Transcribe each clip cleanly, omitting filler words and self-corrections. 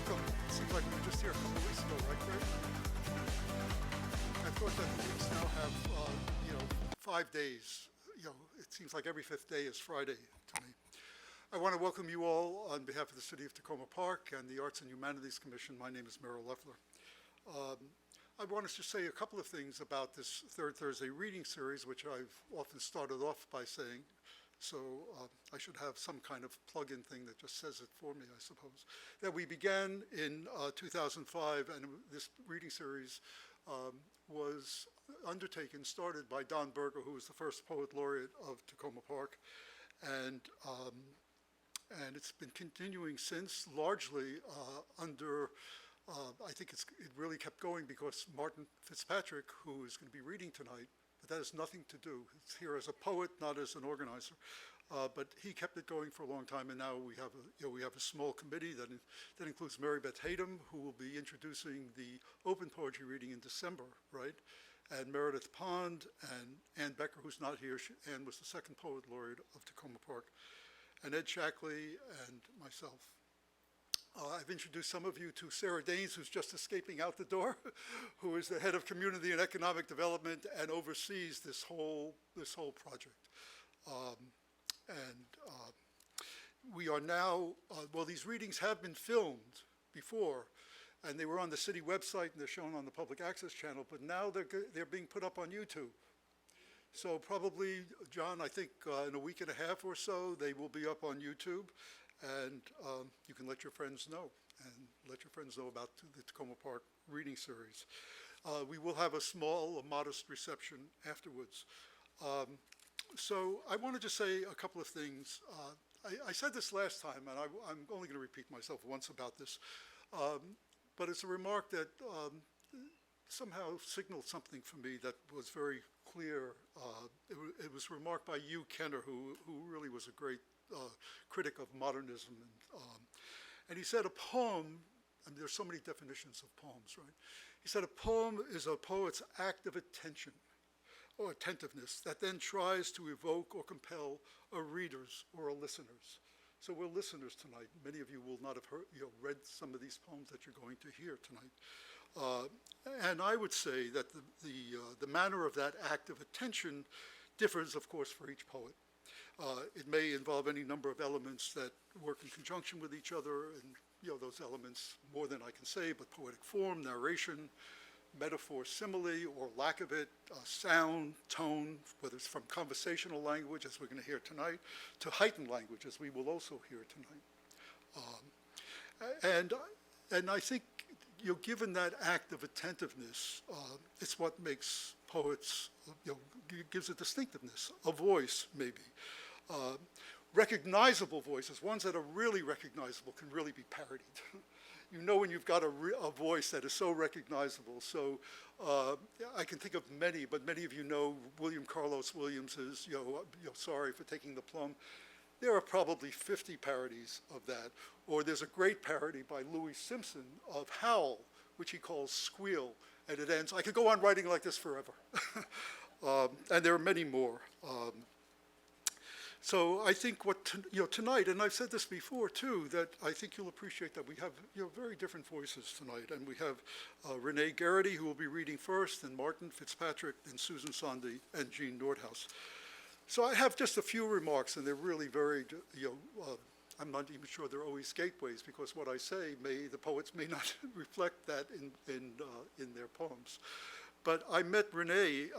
welcome. It seems like we were just here a couple of weeks ago, right, Greg? I thought that the weeks now have, 5 days. It seems like every fifth day is Friday to me. I want to welcome you all on behalf of the City of Takoma Park and the Arts and Humanities Commission. My name is Merrill Leffler. I want to just say a couple of things about this Third Thursday reading series, which I've often started off by saying. So I should have some kind of plug-in thing that just says it for me, I suppose. That we began in 2005, and this reading series was undertaken, started by Don Berger, who was the first poet laureate of Takoma Park, and it's been continuing since, largely under. I think it really kept going because Martin Fitzpatrick, who is going to be reading tonight, but that has nothing to do. He's here as a poet, not as an organizer. But he kept it going for a long time, and now we have a small committee that includes Mary Beth Hayden, who will be introducing the open poetry reading in December, right? And Meredith Pond and Ann Becker, who's not here. Ann was the second poet laureate of Takoma Park, and Ed Shackley and myself. I've introduced some of you to Sarah Daines, who's just escaping out the door, who is the head of community and economic development and oversees this whole project. We are now, these readings have been filmed before, and they were on the city website and they're shown on the public access channel, but now they're being put up on YouTube. So probably, John, I think in a week and a half or so, they will be up on YouTube. And you can let your friends know, and let your friends know about the Takoma Park reading series. We will have a modest reception afterwards. So I want to just say a couple of things. I said this last time, and I'm only going to repeat myself once about this, but it's a remark that somehow signaled something for me that was very clear. It was remarked by Hugh Kenner, who really was a great critic of modernism, and he said a poem, and there's so many definitions of poems, right? He said a poem is a poet's act of attention or attentiveness that then tries to evoke or compel a reader's or a listener's. So we're listeners tonight. Many of you will not have read some of these poems that you're going to hear tonight. And I would say that the manner of that act of attention differs, of course, for each poet. It may involve any number of elements that work in conjunction with each other, and those elements, more than I can say, but poetic form, narration, metaphor, simile, or lack of it, sound, tone, whether it's from conversational language, as we're going to hear tonight, to heightened language, as we will also hear tonight. And I think, given that act of attentiveness, it's what makes poets, gives a distinctiveness, a voice, maybe. Recognizable voices, ones that are really recognizable, can really be parodied. When you've got a voice that is so recognizable. So I can think of many, but many of you know William Carlos Williams's, Sorry for Taking the Plum. There are probably 50 parodies of that. Or there's a great parody by Louis Simpson of Howl, which he calls Squeal, and it ends. I could go on writing like this forever. And there are many more. So I think tonight, and I've said this before too, that I think you'll appreciate that we have very different voices tonight, and we have Renee Gherity, who will be reading first, and Martin Fitzpatrick, and Susan Sonde, and Jean Nordhaus. So I have just a few remarks, and they're really very, I'm not even sure they're always gateways, because what I say the poets may not reflect that in their poems. But I met Renee.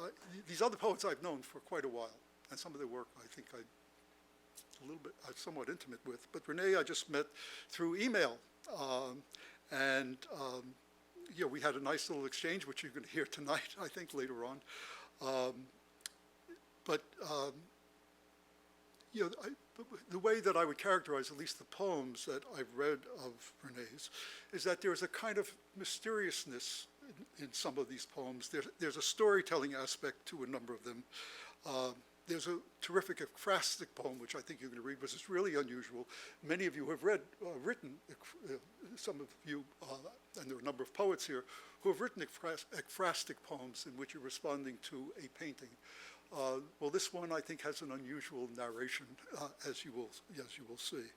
These other poets I've known for quite a while, and some of their work I think I'm somewhat intimate with. But Renee I just met through email, and we had a nice little exchange, which you're going to hear tonight, I think, later on. The way that I would characterize at least the poems that I've read of Renee's is that there's a kind of mysteriousness in some of these poems. There's a storytelling aspect to a number of them. There's a terrific ekphrastic poem, which I think you're going to read, which is really unusual. Many of you have written, some of you, and there are a number of poets here, who have written ekphrastic poems in which you're responding to a painting. Well, this one I think has an unusual narration, as you will see.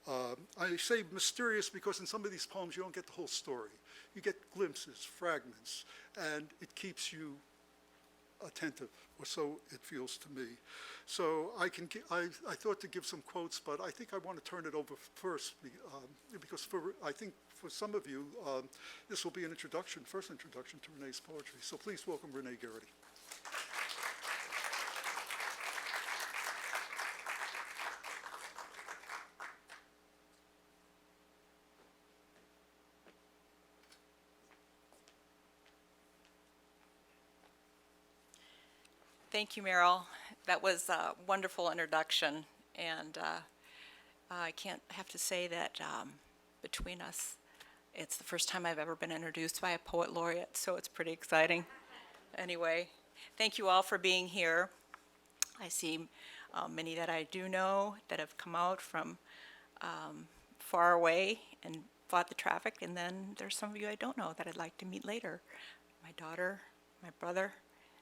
I say mysterious because in some of these poems you don't get the whole story. You get glimpses, fragments, and it keeps you attentive, or so it feels to me. So I thought to give some quotes, but I think I want to turn it over first because I think for some of you, this will be an first introduction to Renee's poetry. So please welcome Renee Gherity. Thank you, Merrill. That was a wonderful introduction, and I can't have to say that between us, it's the first time I've ever been introduced by a poet laureate, so it's pretty exciting. Anyway, thank you all for being here. I see many that I do know that have come out from far away and fought the traffic, and then there's some of you I don't know that I'd like to meet later. My daughter, my brother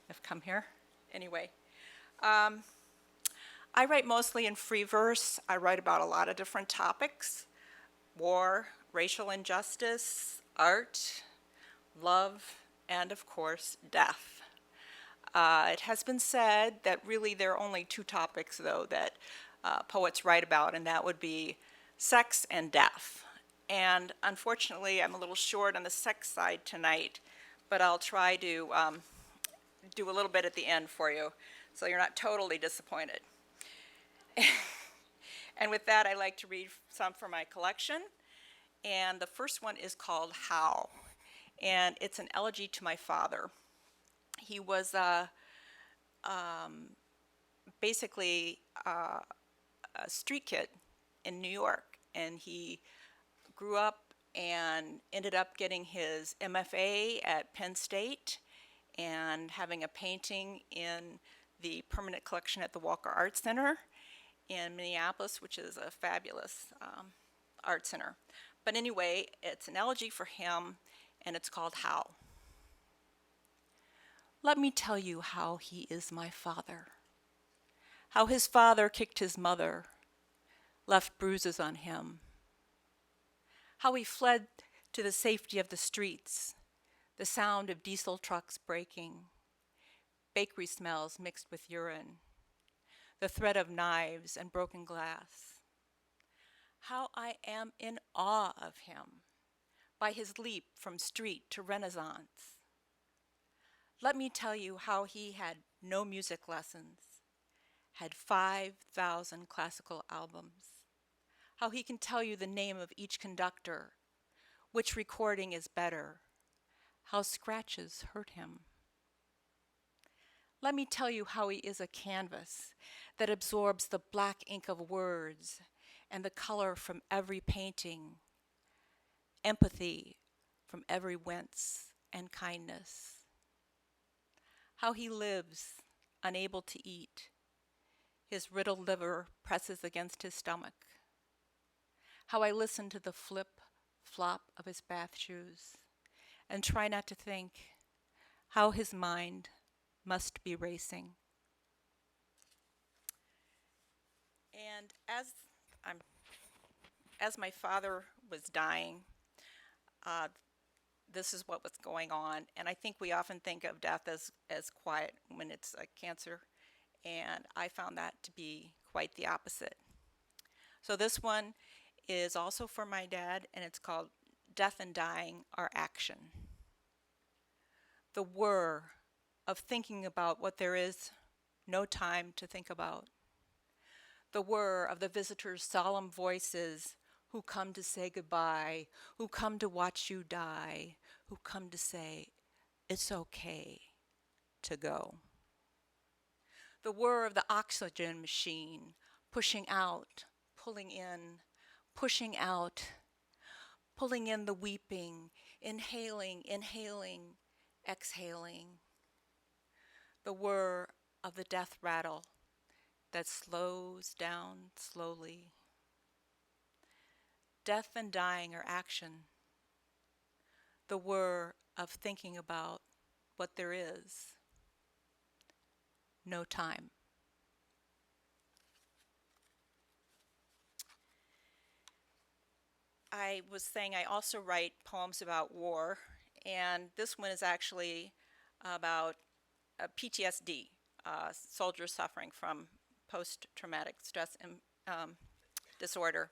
have come here. Anyway, I write mostly in free verse. I write about a lot of different topics: war, racial injustice, art, love, and of course, death. It has been said that really there are only two topics, though, that poets write about, and that would be sex and death. And unfortunately, I'm a little short on the sex side tonight, but I'll try to do a little bit at the end for you, so you're not totally disappointed. And with that, I'd like to read some from my collection. And the first one is called How, and it's an elegy to my father. He was basically a street kid in New York, and he grew up and ended up getting his MFA at Penn State and having a painting in the permanent collection at the Walker Art Center in Minneapolis, which is a fabulous art center. But anyway, it's an elegy for him, and it's called How. Let me tell you how he is my father, how his father kicked his mother, left bruises on him, how he fled to the safety of the streets, the sound of diesel trucks braking, bakery smells mixed with urine, the threat of knives and broken glass. How I am in awe of him by his leap from street to Renaissance. Let me tell you how he had no music lessons, had 5,000 classical albums, how he can tell you the name of each conductor, which recording is better, how scratches hurt him. Let me tell you how he is a canvas that absorbs the black ink of words and the color from every painting, empathy from every wince and kindness. How he lives, unable to eat. His riddled liver presses against his stomach. How I listen to the flip, flop of his bath shoes and try not to think how his mind must be racing. And as my father was dying, this is what was going on. And I think we often think of death as quiet when it's a cancer, and I found that to be quite the opposite. So this one is also for my dad, and it's called Death and Dying Are Action. The whir of thinking about what there is no time to think about. The whir of the visitors' solemn voices who come to say goodbye, who come to watch you die, who come to say, it's okay to go. The whir of the oxygen machine, pushing out, pulling in, pushing out, pulling in the weeping, inhaling, inhaling, exhaling. The whir of the death rattle that slows down slowly. Death and dying are action. The whir of thinking about what there is. No time. I was saying I also write poems about war, and this one is actually about PTSD, soldiers suffering from post-traumatic stress disorder.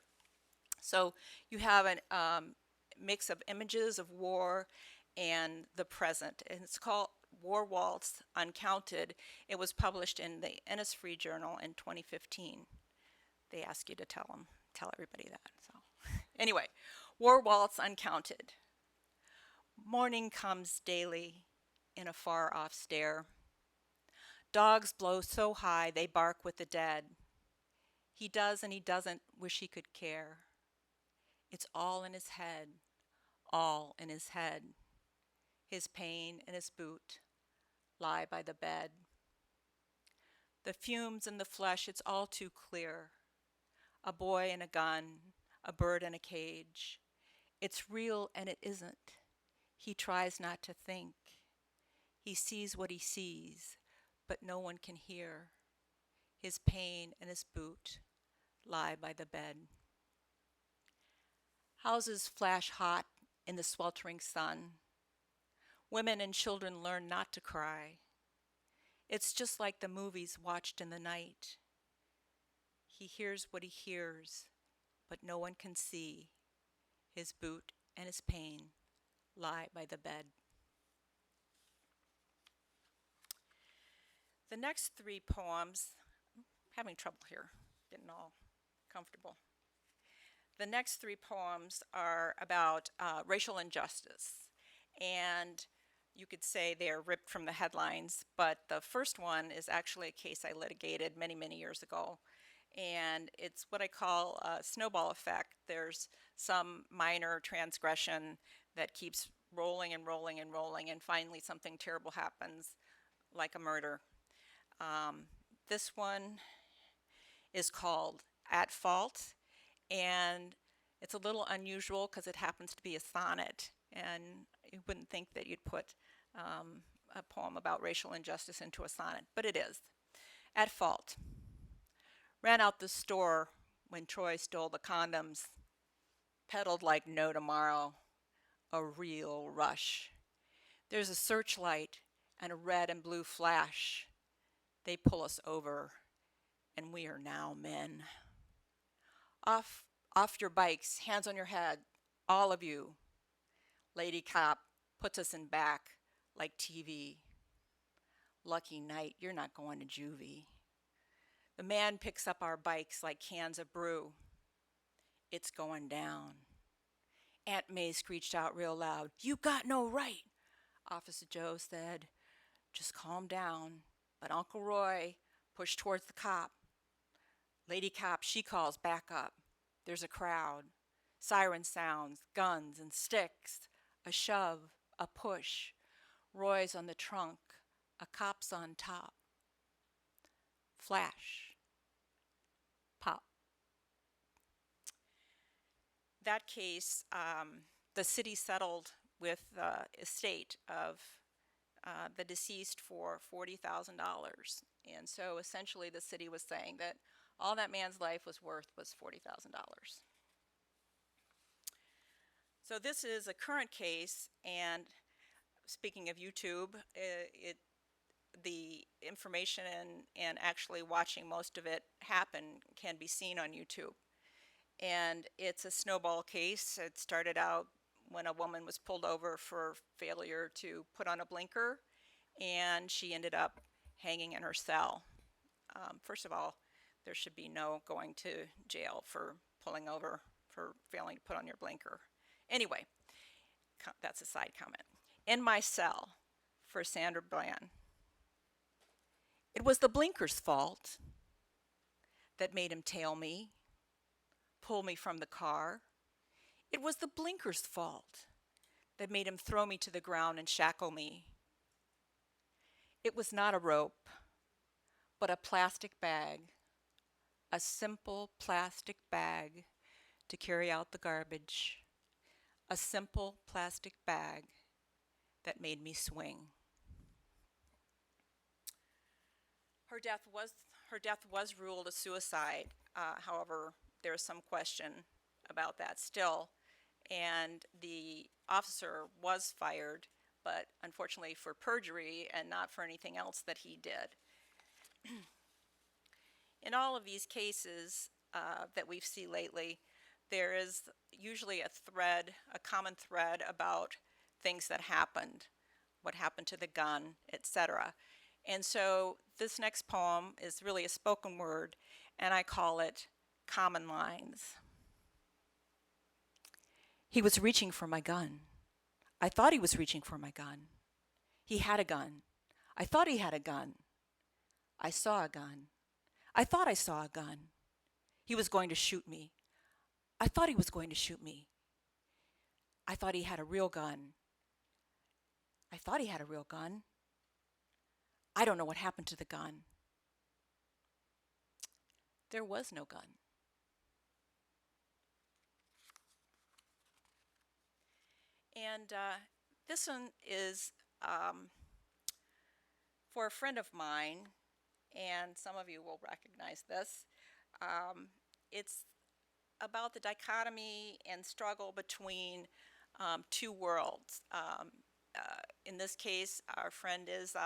So you have a mix of images of war and the present, and it's called War Waltz Uncounted. It was published in the Innisfree Journal in 2015. They ask you to tell everybody that. So anyway, War Waltz Uncounted. Morning comes daily in a far-off stare. Dogs blow so high they bark with the dead. He does and he doesn't wish he could care. It's all in his head, all in his head. His pain and his boot lie by the bed. The fumes and the flesh, it's all too clear. A boy and a gun, a bird in a cage. It's real and it isn't. He tries not to think. He sees what he sees, but no one can hear. His pain and his boot lie by the bed. Houses flash hot in the sweltering sun. Women and children learn not to cry. It's just like the movies watched in the night. He hears what he hears, but no one can see. His boot and his pain lie by the bed. The next three poems, I'm having trouble here, getting all comfortable. The next three poems are about racial injustice, and you could say they're ripped from the headlines, but the first one is actually a case I litigated many, many years ago, and it's what I call a snowball effect. There's some minor transgression that keeps rolling and rolling and rolling, and finally something terrible happens, like a murder. This one is called At Fault, and it's a little unusual because it happens to be a sonnet, and you wouldn't think that you'd put a poem about racial injustice into a sonnet, but it is. At Fault. Ran out the store when Troy stole the condoms, peddled like no tomorrow, a real rush. There's a searchlight and a red and blue flash. They pull us over, and we are now men. Off your bikes, hands on your head, all of you. Lady cop puts us in back like TV. Lucky night, you're not going to juvie. The man picks up our bikes like cans of brew. It's going down. Aunt May screeched out real loud, "You got no right." Officer Joe said, "Just calm down." But Uncle Roy pushed towards the cop. Lady cop, she calls back up. There's a crowd. Siren sounds, guns and sticks. A shove, a push. Roy's on the trunk. A cop's on top. Flash. Pop. That case, the city settled with the estate of the deceased for $40,000. And so essentially the city was saying that all that man's life was worth was $40,000. So this is a current case, and speaking of YouTube, the information and actually watching most of it happen can be seen on YouTube. And it's a snowball case. It started out when a woman was pulled over for failure to put on a blinker, and she ended up hanging in her cell. First of all, there should be no going to jail for pulling over for failing to put on your blinker. Anyway, that's a side comment. In my cell for Sandra Bland. It was the blinker's fault that made him tail me, pull me from the car. It was the blinker's fault that made him throw me to the ground and shackle me. It was not a rope, but a plastic bag, a simple plastic bag to carry out the garbage, a simple plastic bag that made me swing. Her death was ruled a suicide. However, there is some question about that still. and the officer was fired, but unfortunately for perjury and not for anything else that he did. In all of these cases that we've seen lately, there is usually a thread, a common thread about things that happened, what happened to the gun, etc. And so this next poem is really a spoken word, and I call it Common Lines. He was reaching for my gun. I thought he was reaching for my gun. He had a gun. I thought he had a gun. I saw a gun. I thought I saw a gun. He was going to shoot me. I thought he was going to shoot me. I thought he had a real gun. I thought he had a real gun. I don't know what happened to the gun. There was no gun. And this one is for a friend of mine, and some of you will recognize this. It's about the dichotomy and struggle between two worlds. In this case, our friend is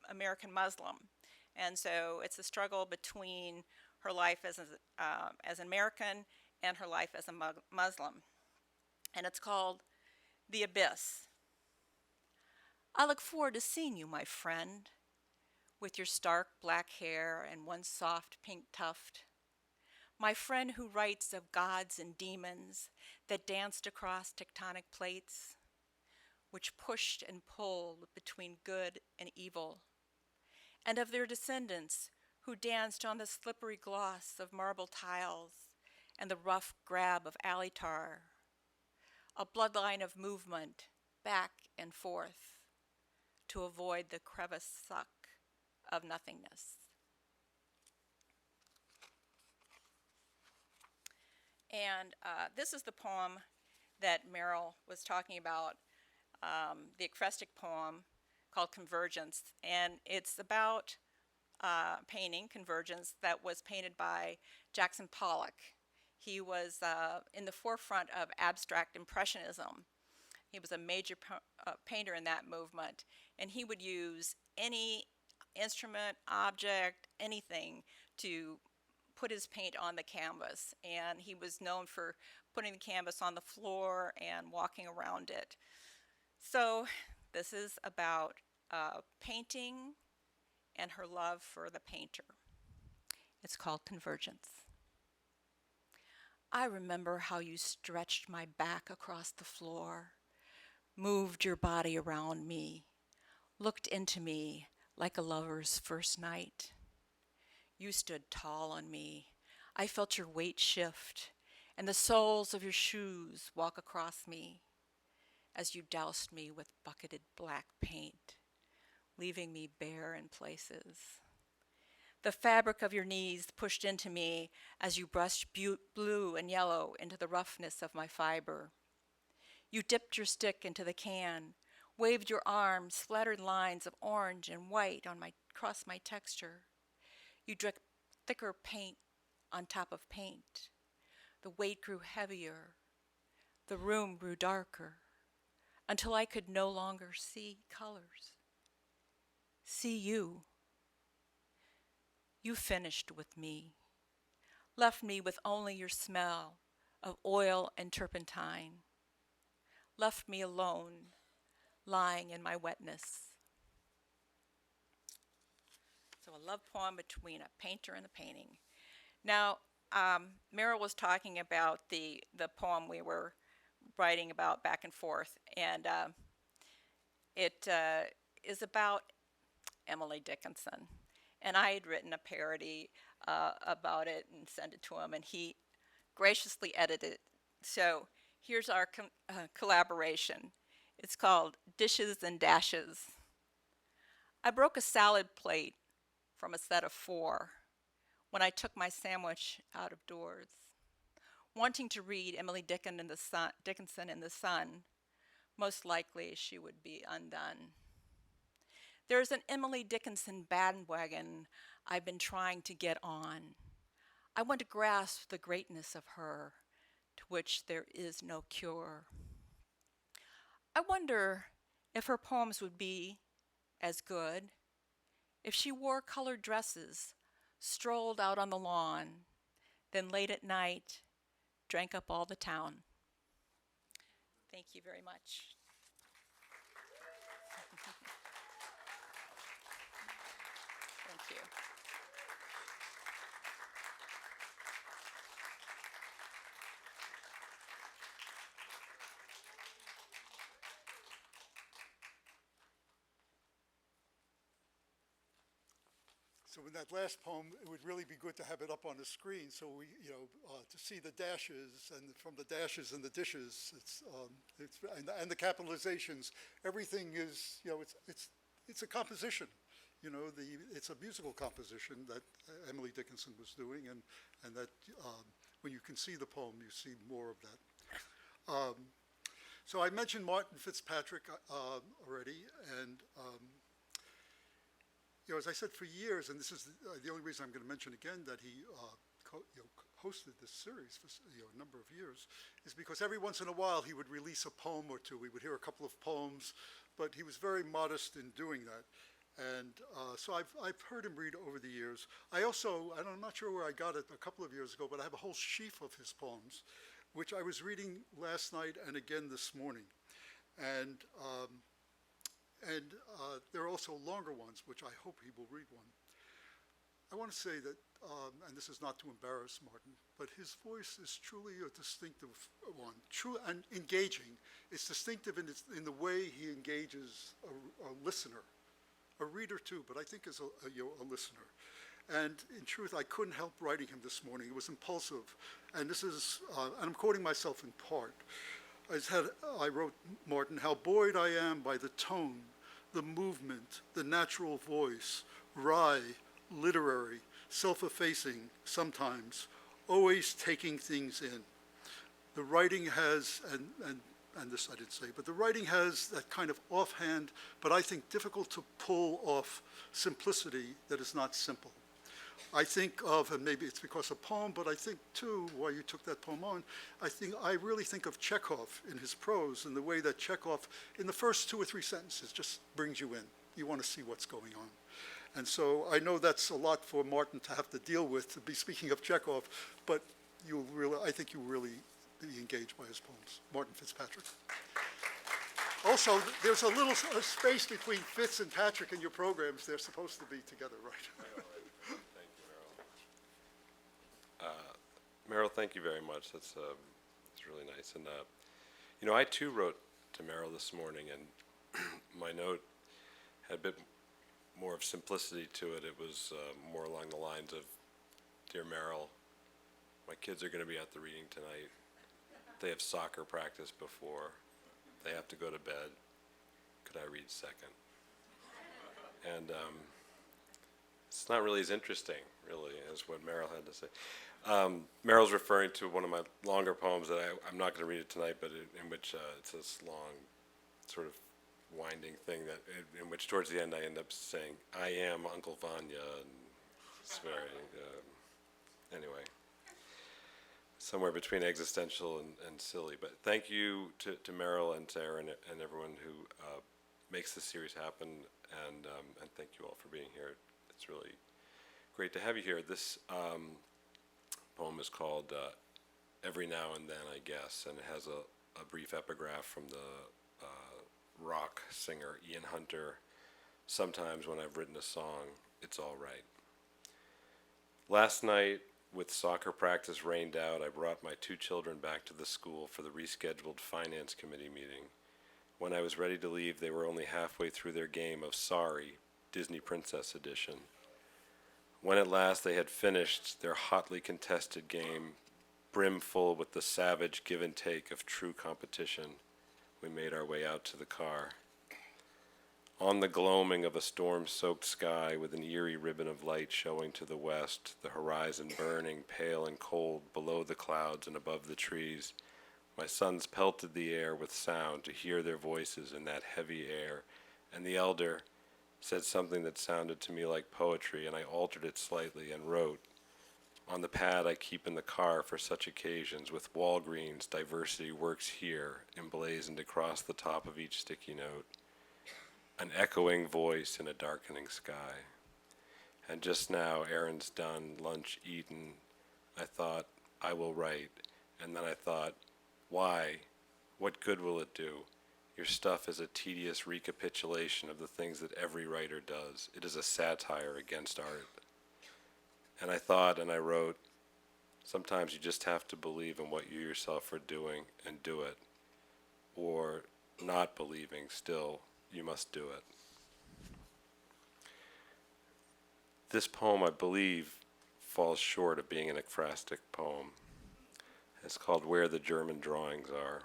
American Muslim, and so it's a struggle between her life as an American and her life as a Muslim, and it's called The Abyss. I look forward to seeing you, my friend, with your stark black hair and one soft pink tuft. My friend who writes of gods and demons that danced across tectonic plates, which pushed and pulled between good and evil, and of their descendants who danced on the slippery gloss of marble tiles and the rough grab of alley tar, a bloodline of movement back and forth to avoid the crevice suck of nothingness. And this is the poem that Merrill was talking about, the ekphrastic poem called Convergence. And it's about painting, Convergence, that was painted by Jackson Pollock. He was in the forefront of abstract impressionism. He was a major painter in that movement, and he would use any instrument, object, anything to put his paint on the canvas. And he was known for putting the canvas on the floor and walking around it. So this is about painting and her love for the painter. It's called Convergence. I remember how you stretched my back across the floor, moved your body around me, looked into me like a lover's first night. You stood tall on me. I felt your weight shift, and the soles of your shoes walk across me as you doused me with bucketed black paint, leaving me bare in places. The fabric of your knees pushed into me as you brushed blue and yellow into the roughness of my fiber. You dipped your stick into the can, waved your arms, splattered lines of orange and white across my texture. You dripped thicker paint on top of paint. The weight grew heavier. The room grew darker until I could no longer see colors. See you. You finished with me, left me with only your smell of oil and turpentine, left me alone, lying in my wetness. So a love poem between a painter and a painting. Now, Merrill was talking about the poem we were writing about back and forth, and it is about Emily Dickinson. And I had written a parody about it and sent it to him, and he graciously edited it. So here's our collaboration. It's called Dishes and Dashes. I broke a salad plate from a set of 4 when I took my sandwich out of doors, wanting to read Emily Dickinson in the Sun. Most likely she would be undone. There's an Emily Dickinson bandwagon I've been trying to get on. I want to grasp the greatness of her, to which there is no cure. I wonder if her poems would be as good if she wore colored dresses, strolled out on the lawn, then late at night drank up all the town. Thank you very much. Thank you. So in that last poem, it would really be good to have it up on the screen so we, to see the dashes and from the dashes and the dishes, and the capitalizations, everything is, it's a composition. It's a musical composition that Emily Dickinson was doing, and that when you can see the poem, you see more of that. So I mentioned Martin Fitzpatrick already, and as I said for years, and this is the only reason I'm going to mention again that he hosted this series for a number of years, is because every once in a while he would release a poem or two. We would hear a couple of poems, but he was very modest in doing that. And so I've heard him read over the years. I also, and I'm not sure where I got it a couple of years ago, but I have a whole sheaf of his poems, which I was reading last night and again this morning. And there are also longer ones, which I hope he will read one. I want to say that, and this is not to embarrass Martin, but his voice is truly a distinctive one, true and engaging. It's distinctive in the way he engages a listener, a reader too, but I think as a listener. And in truth, I couldn't help writing him this morning. It was impulsive. And this is, and I'm quoting myself in part. I wrote, Martin, how buoyed I am by the tone, the movement, the natural voice, wry, literary, self-effacing sometimes, always taking things in. The writing has, and this I didn't say, but the writing has that kind of offhand, but I think difficult to pull off simplicity that is not simple. I think of, and maybe it's because of poem, but I think too, why you took that poem on, I really think of Chekhov in his prose and the way that Chekhov, in the first 2 or 3 sentences, just brings you in. You want to see what's going on. And so I know that's a lot for Martin to have to deal with, to be speaking of Chekhov, but I think you'll really be engaged by his poems. Martin Fitzpatrick. Also, there's a little space between Fitz and Patrick in your programs. They're supposed to be together, right? Merrill, thank you very much. That's really nice. And I too wrote to Merrill this morning, and my note had a bit more of simplicity to it. It was more along the lines of, "Dear Merrill, my kids are going to be at the reading tonight. They have soccer practice before. They have to go to bed. Could I read second?" And it's not really as interesting, really, as what Merrill had to say. Merrill's referring to one of my longer poems that I'm not going to read it tonight, but in which it's this long, sort of winding thing in which towards the end I end up saying, "I am Uncle Vanya," and it's very, anyway, somewhere between existential and silly. But thank you to Merrill and to Aaron and everyone who makes this series happen, and thank you all for being here. It's really great to have you here. This poem is called Every Now and Then, I Guess, and it has a brief epigraph from the rock singer Ian Hunter. Sometimes when I've written a song, it's all right. Last night, with soccer practice rained out, I brought my 2 children back to the school for the rescheduled finance committee meeting. When I was ready to leave, they were only halfway through their game of Sorry, Disney Princess Edition. When at last they had finished their hotly contested game, brimful with the savage give and take of true competition, we made our way out to the car. On the gloaming of a storm-soaked sky with an eerie ribbon of light showing to the west, the horizon burning pale and cold below the clouds and above the trees, my sons pelted the air with sound to hear their voices in that heavy air, and the elder said something that sounded to me like poetry, and I altered it slightly and wrote, on the pad I keep in the car for such occasions, with Walgreens, diversity works here, emblazoned across the top of each sticky note, an echoing voice in a darkening sky. And just now, errands done, lunch eaten, I thought, I will write. And then I thought, why? What good will it do? Your stuff is a tedious recapitulation of the things that every writer does. It is a satire against art. And I thought and I wrote, sometimes you just have to believe in what you yourself are doing and do it. Or not believing, still, you must do it. This poem, I believe, falls short of being an ekphrastic poem. It's called Where the German Drawings Are.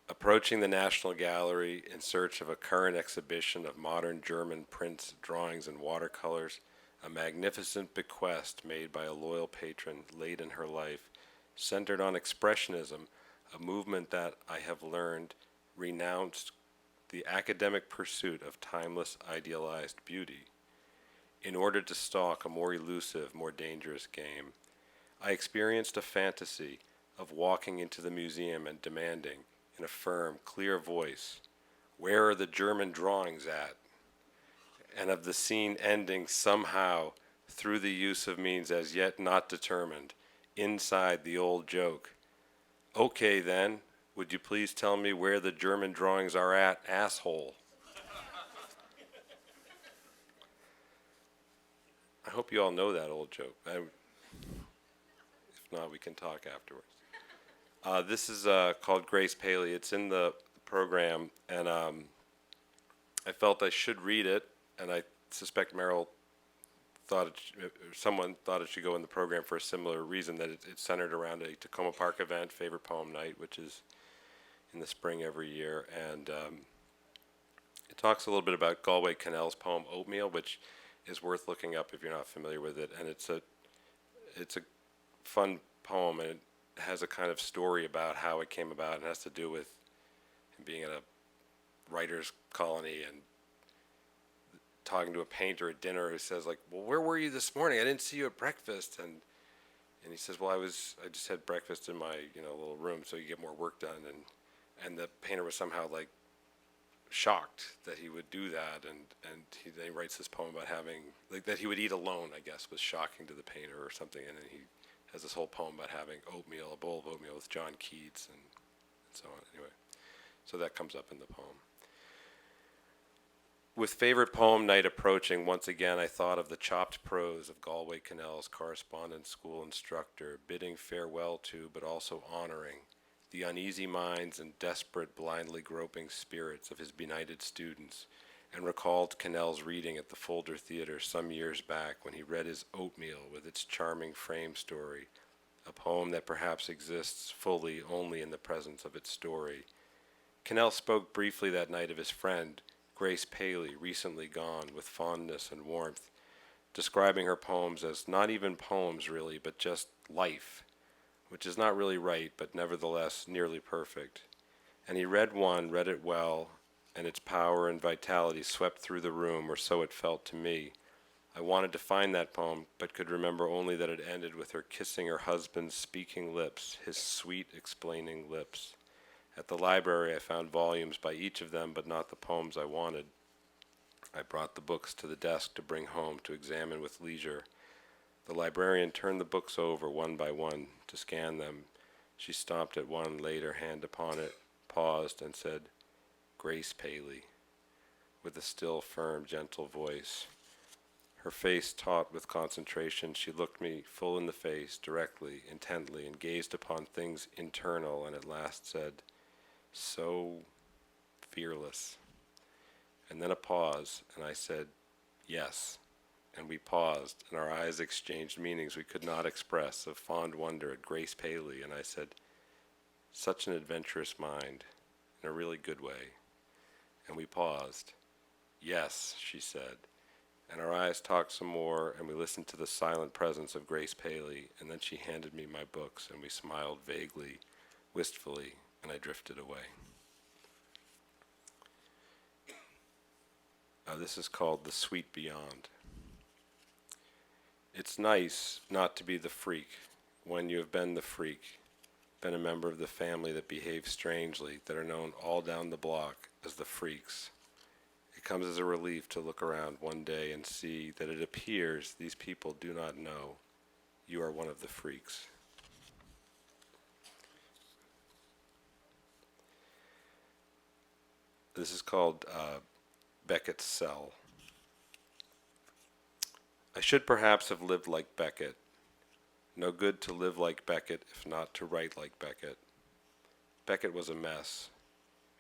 Approaching the National Gallery in search of a current exhibition of modern German prints, drawings, and watercolors, a magnificent bequest made by a loyal patron late in her life, centered on expressionism, a movement that, I have learned, renounced the academic pursuit of timeless idealized beauty in order to stalk a more elusive, more dangerous game. I experienced a fantasy of walking into the museum and demanding, in a firm, clear voice, where are the German drawings at? And of the scene ending somehow, through the use of means as yet not determined, inside the old joke. Okay then, would you please tell me where the German drawings are at, asshole? I hope you all know that old joke. If not, we can talk afterwards. This is called Grace Paley. It's in the program, and I felt I should read it, and I suspect Merrill thought someone thought it should go in the program for a similar reason, that it's centered around a Takoma Park event, Favorite Poem Night, which is in the spring every year, and it talks a little bit about Galway Kinnell's poem Oatmeal, which is worth looking up if you're not familiar with it, and it's a fun poem, and it has a kind of story about how it came about, and has to do with him being at a writer's colony and talking to a painter at dinner who says, like, well, where were you this morning? I didn't see you at breakfast. And he says, well, I just had breakfast in my, little room so you get more work done. And the painter was somehow like shocked that he would do that. And then he writes this poem about having, like, that he would eat alone, I guess, was shocking to the painter or something. And then he has this whole poem about having oatmeal, a bowl of oatmeal with John Keats and so on. Anyway, so that comes up in the poem. With Favorite Poem Night approaching, once again I thought of the chopped prose of Galway Kinnell's correspondence school instructor, bidding farewell to, but also honoring, the uneasy minds and desperate, blindly groping spirits of his benighted students, and recalled Kinnell's reading at the Folder Theater some years back when he read his Oatmeal with its charming frame story, a poem that perhaps exists fully only in the presence of its story. Kinnell spoke briefly that night of his friend, Grace Paley, recently gone, with fondness and warmth, describing her poems as not even poems really, but just life, which is not really right, but nevertheless nearly perfect. And he read one, read it well, and its power and vitality swept through the room, or so it felt to me. I wanted to find that poem, but could remember only that it ended with her kissing her husband's speaking lips, his sweet explaining lips. At the library I found volumes by each of them, but not the poems I wanted. I brought the books to the desk to bring home to examine with leisure. The librarian turned the books over one by one to scan them. She stopped at one, laid her hand upon it, paused, and said, Grace Paley, with a still, firm, gentle voice. Her face taut with concentration, she looked me full in the face, directly, intently, and gazed upon things internal, and at last said, so fearless. And then a pause, and I said, yes. And we paused, and our eyes exchanged meanings we could not express, of fond wonder at Grace Paley, and I said, such an adventurous mind, in a really good way. And we paused. Yes, she said. And our eyes talked some more, and we listened to the silent presence of Grace Paley, and then she handed me my books, and we smiled vaguely, wistfully, and I drifted away. This is called The Sweet Beyond. It's nice not to be the freak when you have been the freak, been a member of the family that behaves strangely, that are known all down the block as the freaks. It comes as a relief to look around one day and see that it appears these people do not know you are one of the freaks. This is called Beckett's Cell. I should perhaps have lived like Beckett. No good to live like Beckett if not to write like Beckett. Beckett was a mess.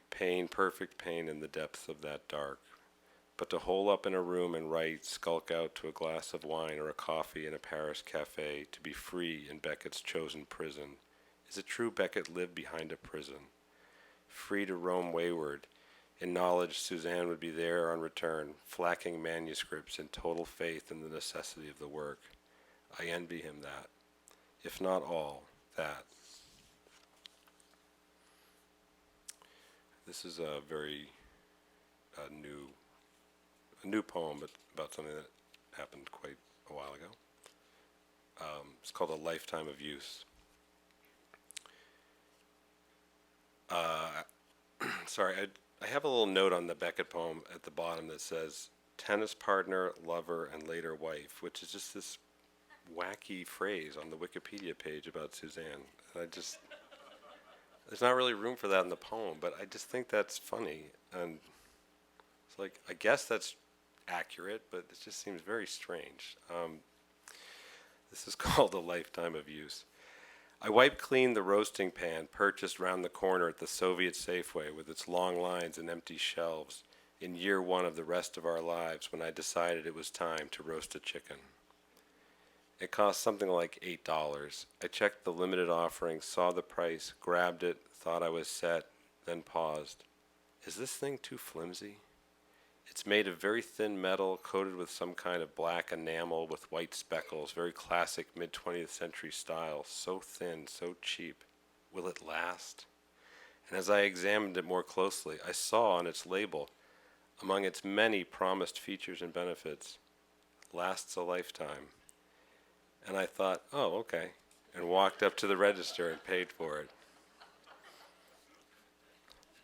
Pain, perfect pain in the depths of that dark. But to hole up in a room and write, skulk out to a glass of wine or a coffee in a Paris cafe, to be free in Beckett's chosen prison. Is it true Beckett lived behind a prison? Free to roam wayward, in knowledge Suzanne would be there on return, flacking manuscripts in total faith in the necessity of the work. I envy him that, if not all, that. This is a very new poem, but about something that happened quite a while ago. It's called A Lifetime of Use. Sorry, I have a little note on the Beckett poem at the bottom that says, tennis partner, lover, and later wife, which is just this wacky phrase on the Wikipedia page about Suzanne. And there's not really room for that in the poem, but I just think that's funny. And it's like, I guess that's accurate, but it just seems very strange. This is called A Lifetime of Use. I wiped clean the roasting pan purchased round the corner at the Soviet Safeway with its long lines and empty shelves in year one of the rest of our lives when I decided it was time to roast a chicken. It cost something like $8. I checked the limited offering, saw the price, grabbed it, thought I was set, then paused. Is this thing too flimsy? It's made of very thin metal, coated with some kind of black enamel with white speckles, very classic mid-20th century style, so thin, so cheap. Will it last? And as I examined it more closely, I saw on its label, among its many promised features and benefits, lasts a lifetime. And I thought, oh, okay, and walked up to the register and paid for it.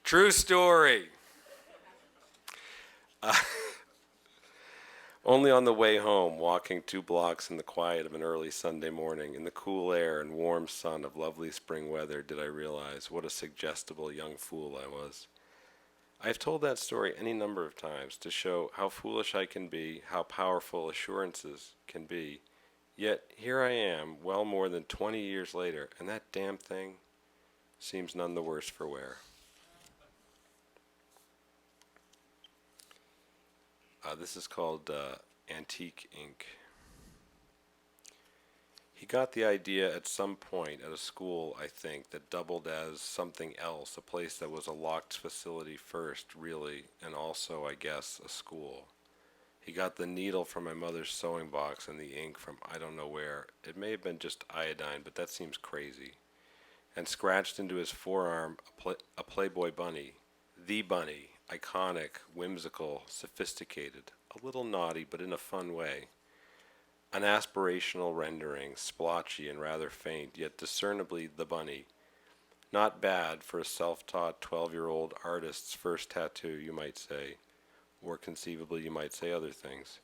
True story. Only on the way home, walking 2 blocks in the quiet of an early Sunday morning, in the cool air and warm sun of lovely spring weather, did I realize what a suggestible young fool I was. I have told that story any number of times to show how foolish I can be, how powerful assurances can be. Yet here I am, well more than 20 years later, and that damn thing seems none the worse for wear. This is called Antique Ink. He got the idea at some point at a school, I think, that doubled as something else, a place that was a locked facility first, really, and also, I guess, a school. He got the needle from my mother's sewing box and the ink from I don't know where. It may have been just iodine, but that seems crazy. And scratched into his forearm a Playboy bunny. The bunny. Iconic, whimsical, sophisticated, a little naughty, but in a fun way. An aspirational rendering, splotchy and rather faint, yet discernibly the bunny. Not bad for a self-taught 12-year-old artist's first tattoo, you might say. Or conceivably you might say other things.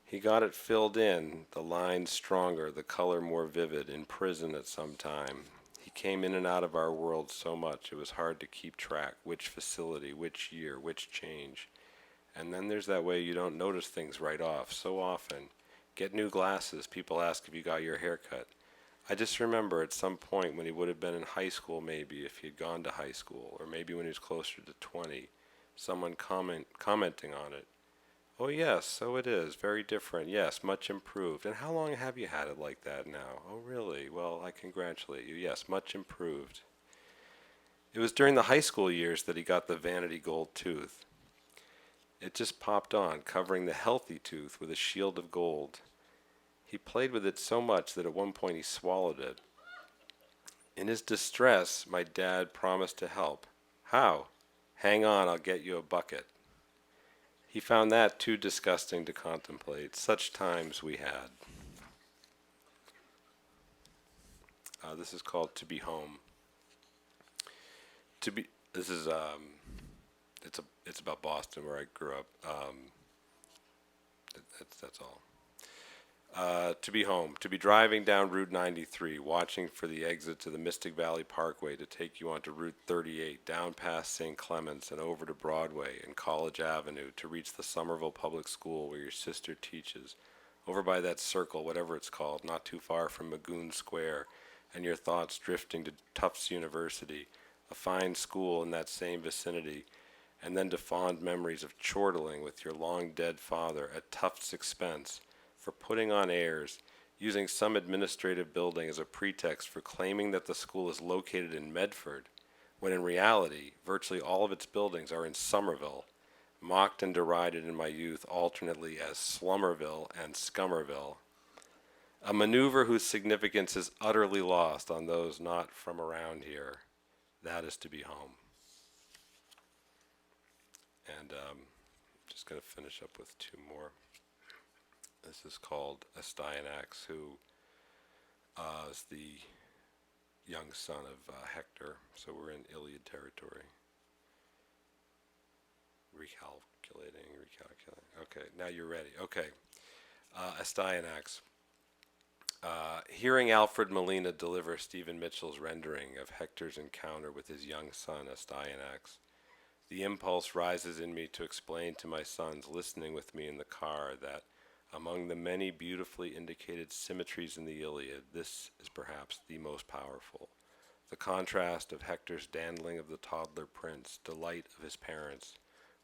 He got it filled in, the lines stronger, the color more vivid, in prison at some time. He came in and out of our world so much it was hard to keep track, which facility, which year, which change. And then there's that way you don't notice things right off, so often. Get new glasses, people ask if you got your hair cut. I just remember at some point when he would have been in high school maybe, if he had gone to high school, or maybe when he was closer to 20, someone commenting on it. Oh yes, so it is, very different, yes, much improved. And how long have you had it like that now? Oh really? Well, I congratulate you. Yes, much improved. It was during the high school years that he got the vanity gold tooth. It just popped on, covering the healthy tooth with a shield of gold. He played with it so much that at one point he swallowed it. In his distress, my dad promised to help. How? Hang on, I'll get you a bucket. He found that too disgusting to contemplate. Such times we had. This is called To Be Home. It's about Boston where I grew up. That's all. To be home, to be driving down Route 93, watching for the exit to the Mystic Valley Parkway to take you onto Route 38, down past St. Clements and over to Broadway and College Avenue to reach the Somerville Public School where your sister teaches, over by that circle, whatever it's called, not too far from Magoon Square, and your thoughts drifting to Tufts University, a fine school in that same vicinity, and then to fond memories of chortling with your long-dead father at Tufts' expense, for putting on airs, using some administrative building as a pretext for claiming that the school is located in Medford, when in reality, virtually all of its buildings are in Somerville, mocked and derided in my youth alternately as Slummerville and Scummerville. A maneuver whose significance is utterly lost on those not from around here. That is to be home. And just going to finish up with two more. This is called Astyanax, who is the young son of Hector, so we're in Iliad territory. Recalculating. Okay, now you're ready. Okay, Astyanax. Hearing Alfred Molina deliver Stephen Mitchell's rendering of Hector's encounter with his young son, Astyanax, the impulse rises in me to explain to my sons listening with me in the car that among the many beautifully indicated symmetries in the Iliad, this is perhaps the most powerful. The contrast of Hector's dandling of the toddler prince, delight of his parents,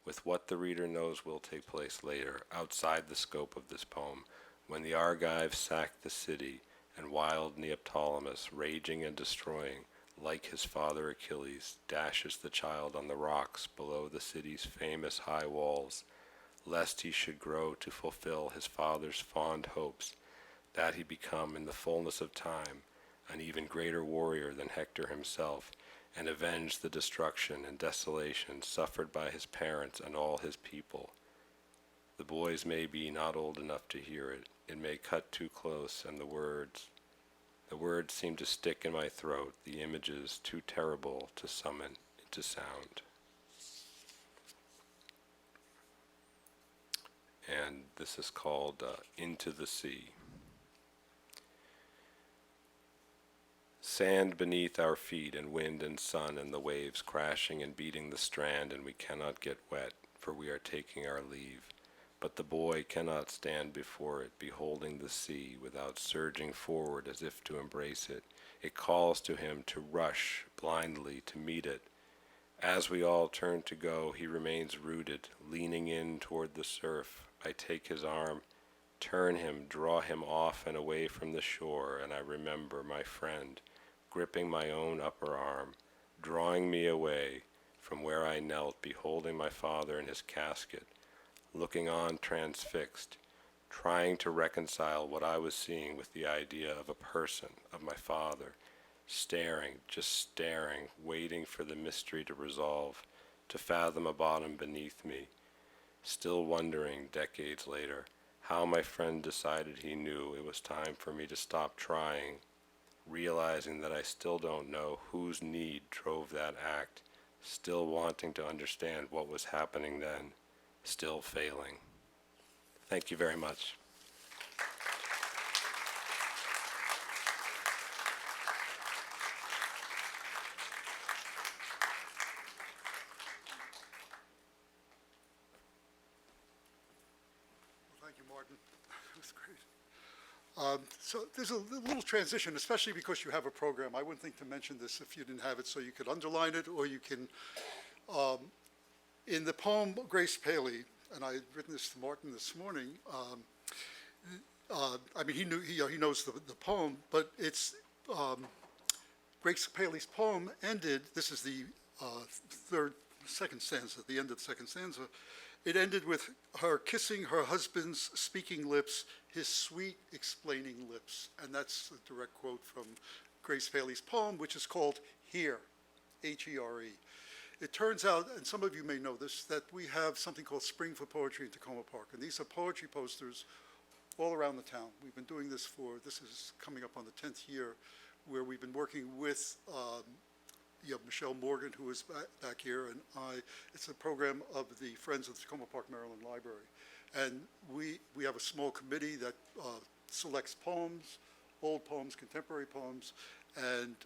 with what the reader knows will take place later, outside the scope of this poem, when the Argives sacked the city, and wild Neoptolemus, raging and destroying, like his father Achilles, dashes the child on the rocks below the city's famous high walls, lest he should grow to fulfill his father's fond hopes, that he become in the fullness of time an even greater warrior than Hector himself, and avenge the destruction and desolation suffered by his parents and all his people. The boys may be not old enough to hear it. It may cut too close, and the words seem to stick in my throat, the images too terrible to summon into sound. And this is called Into the Sea. Sand beneath our feet, and wind and sun, and the waves crashing and beating the strand, and we cannot get wet, for we are taking our leave. But the boy cannot stand before it, beholding the sea, without surging forward as if to embrace it. It calls to him to rush blindly to meet it. As we all turn to go, he remains rooted, leaning in toward the surf. I take his arm, turn him, draw him off and away from the shore, and I remember my friend, gripping my own upper arm, drawing me away from where I knelt, beholding my father in his casket, looking on transfixed, trying to reconcile what I was seeing with the idea of a person, of my father, staring, just staring, waiting for the mystery to resolve, to fathom a bottom beneath me, still wondering, decades later, how my friend decided he knew it was time for me to stop trying, realizing that I still don't know whose need drove that act, still wanting to understand what was happening then, still failing. Thank you very much. Thank you, Martin. That was great. So there's a little transition, especially because you have a program. I wouldn't think to mention this if you didn't have it, so you could underline it, or you can, in the poem Grace Paley, and I had written this to Martin this morning, I mean, he knows the poem, but it's, Grace Paley's poem ended, this is the second stanza, the end of the second stanza. It ended with her kissing her husband's speaking lips, his sweet explaining lips. And that's a direct quote from Grace Paley's poem, which is called Here, H-E-R-E. It turns out, and some of you may know this, that we have something called Spring for Poetry in Takoma Park. And these are poetry posters all around the town. We've been doing this this is coming up on the 10th year. where we've been working with Michelle Morgan, who is back here, and I. It's a program of the Friends of the Takoma Park, Maryland Library. And we have a small committee that selects poems, old poems, contemporary poems, and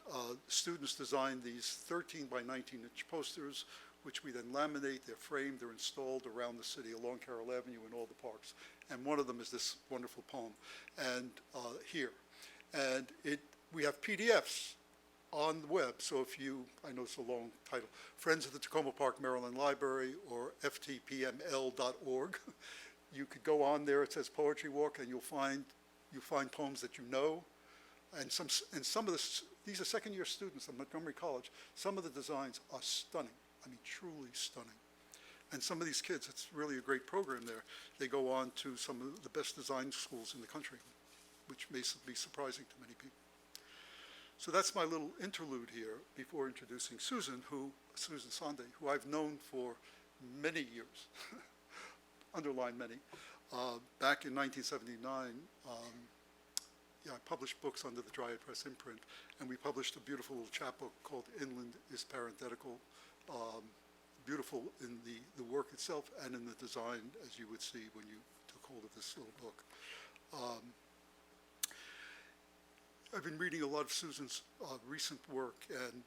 students design these 13 by 19-inch posters, which we then laminate. They're framed, they're installed around the city, along Carroll Avenue in all the parks. And one of them is this wonderful poem, and here. And we have PDFs on the web, so if you, I know it's a long title, Friends of the Takoma Park, Maryland Library, or ftpml.org, you could go on there, it says Poetry Walk, and you'll find poems that you know, and some of these are second-year students at Montgomery College. Some of the designs are stunning, I mean, truly stunning. And some of these kids, it's really a great program there. They go on to some of the best design schools in the country, which may be surprising to many people. So that's my little interlude here before introducing Susan Sonde, who I've known for many years, underline many. Back in 1979, I published books under the Dryad Press imprint, and we published a beautiful little chapbook called Inland is Parenthetical, beautiful in the work itself and in the design, as you would see when you took hold of this little book. I've been reading a lot of Susan's recent work, and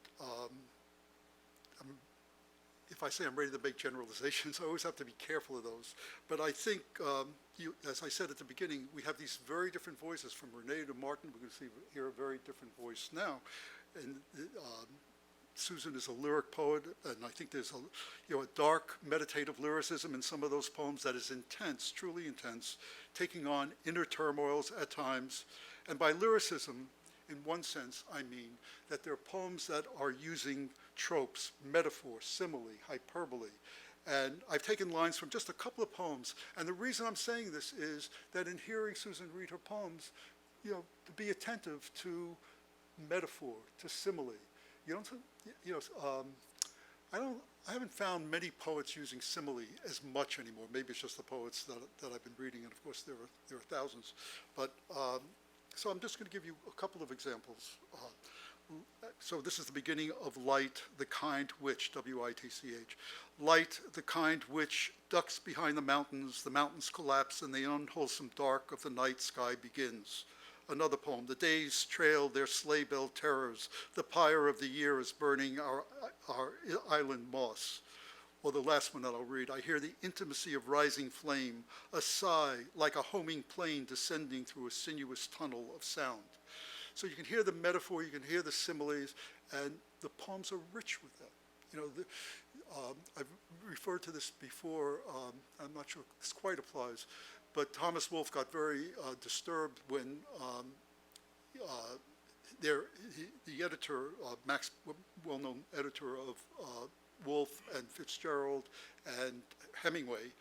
if I say I'm ready to make generalizations, I always have to be careful of those. But I think, as I said at the beginning, we have these very different voices, from Renee to Martin. We're going to hear a very different voice now. And Susan is a lyric poet, and I think there's a dark, meditative lyricism in some of those poems that is intense, truly intense, taking on inner turmoils at times. And by lyricism, in one sense, I mean that they're poems that are using tropes, metaphor, simile, hyperbole. And I've taken lines from just a couple of poems. And the reason I'm saying this is that in hearing Susan read her poems, to be attentive to metaphor, to simile. I haven't found many poets using simile as much anymore. Maybe it's just the poets that I've been reading, and of course there are thousands. But so I'm just going to give you a couple of examples. So this is the beginning of Light, the kind which, W-I-T-C-H. Light, the kind which ducks behind the mountains collapse, and the unwholesome dark of the night sky begins. Another poem, the days trail their sleigh bell terrors, the pyre of the year is burning our island moss. Or the last one that I'll read, I hear the intimacy of rising flame, a sigh like a homing plane descending through a sinuous tunnel of sound. So you can hear the metaphor, you can hear the similes, and the poems are rich with that. I've referred to this before, I'm not sure this quite applies, but Thomas Wolfe got very disturbed when the editor, Max, well-known editor of Wolfe and Fitzgerald and Hemingway,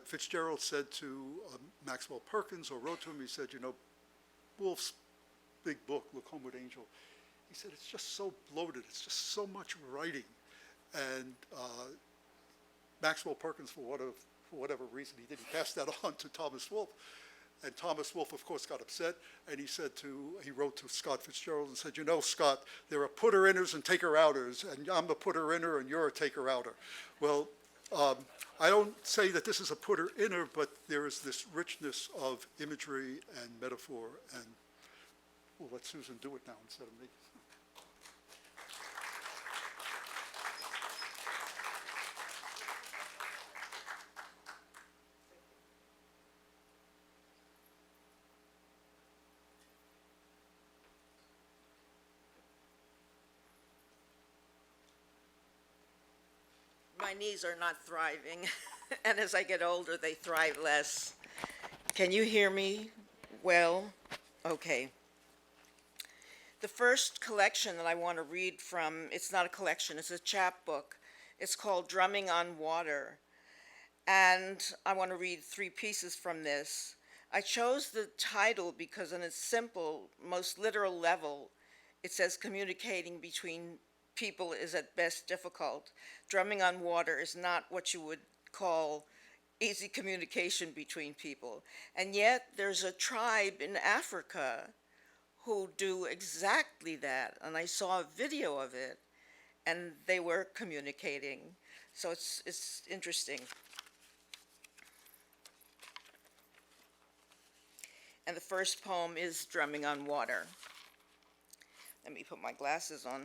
Fitzgerald said to Maxwell Perkins, or wrote to him, he said, Wolfe's big book, Look Homeward Angel, he said, it's just so bloated, it's just so much writing. And Maxwell Perkins, for whatever reason, he passed that on to Thomas Wolfe. And Thomas Wolfe, of course, got upset, and he wrote to Scott Fitzgerald and said, Scott, there are putter-inners and taker-outers, and I'm a putter-inner and you're a taker-outer. Well, I don't say that this is a putter-inner, but there is this richness of imagery and metaphor, and we'll let Susan do it now instead of me. My knees are not thriving, and as I get older, they thrive less. Can you hear me well? Okay. The first collection that I want to read from, it's not a collection, it's a chapbook. It's called Drumming on Water, and I want to read 3 pieces from this. I chose the title because on its simple, most literal level, it says communicating between people is at best difficult. Drumming on water is not what you would call easy communication between people. And yet there's a tribe in Africa who do exactly that, and I saw a video of it, and they were communicating. So it's interesting. And the first poem is Drumming on Water. Let me put my glasses on.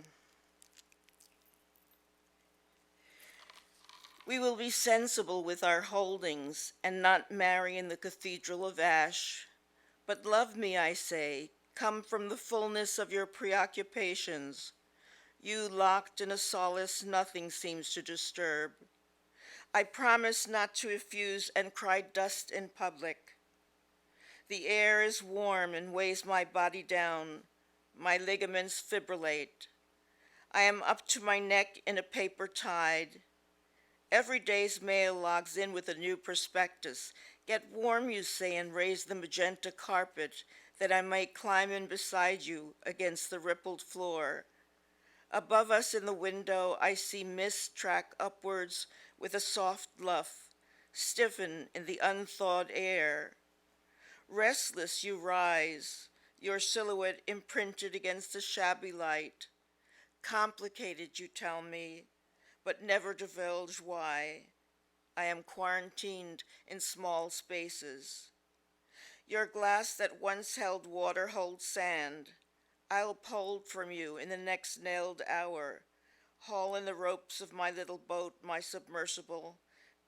We will be sensible with our holdings and not marry in the cathedral of ash. But love me, I say, come from the fullness of your preoccupations. You locked in a solace nothing seems to disturb. I promise not to effuse and cry dust in public. The air is warm and weighs my body down. My ligaments fibrillate. I am up to my neck in a paper tide. Every day's mail logs in with a new prospectus. Get warm, you say, and raise the magenta carpet that I might climb in beside you against the rippled floor. Above us in the window, I see mist track upwards with a soft luff, stiffen in the unthawed air. Restless you rise, your silhouette imprinted against the shabby light. Complicated, you tell me, but never divulge why. I am quarantined in small spaces. Your glass that once held water holds sand. I'll pull from you in the next nailed hour, haul in the ropes of my little boat, my submersible,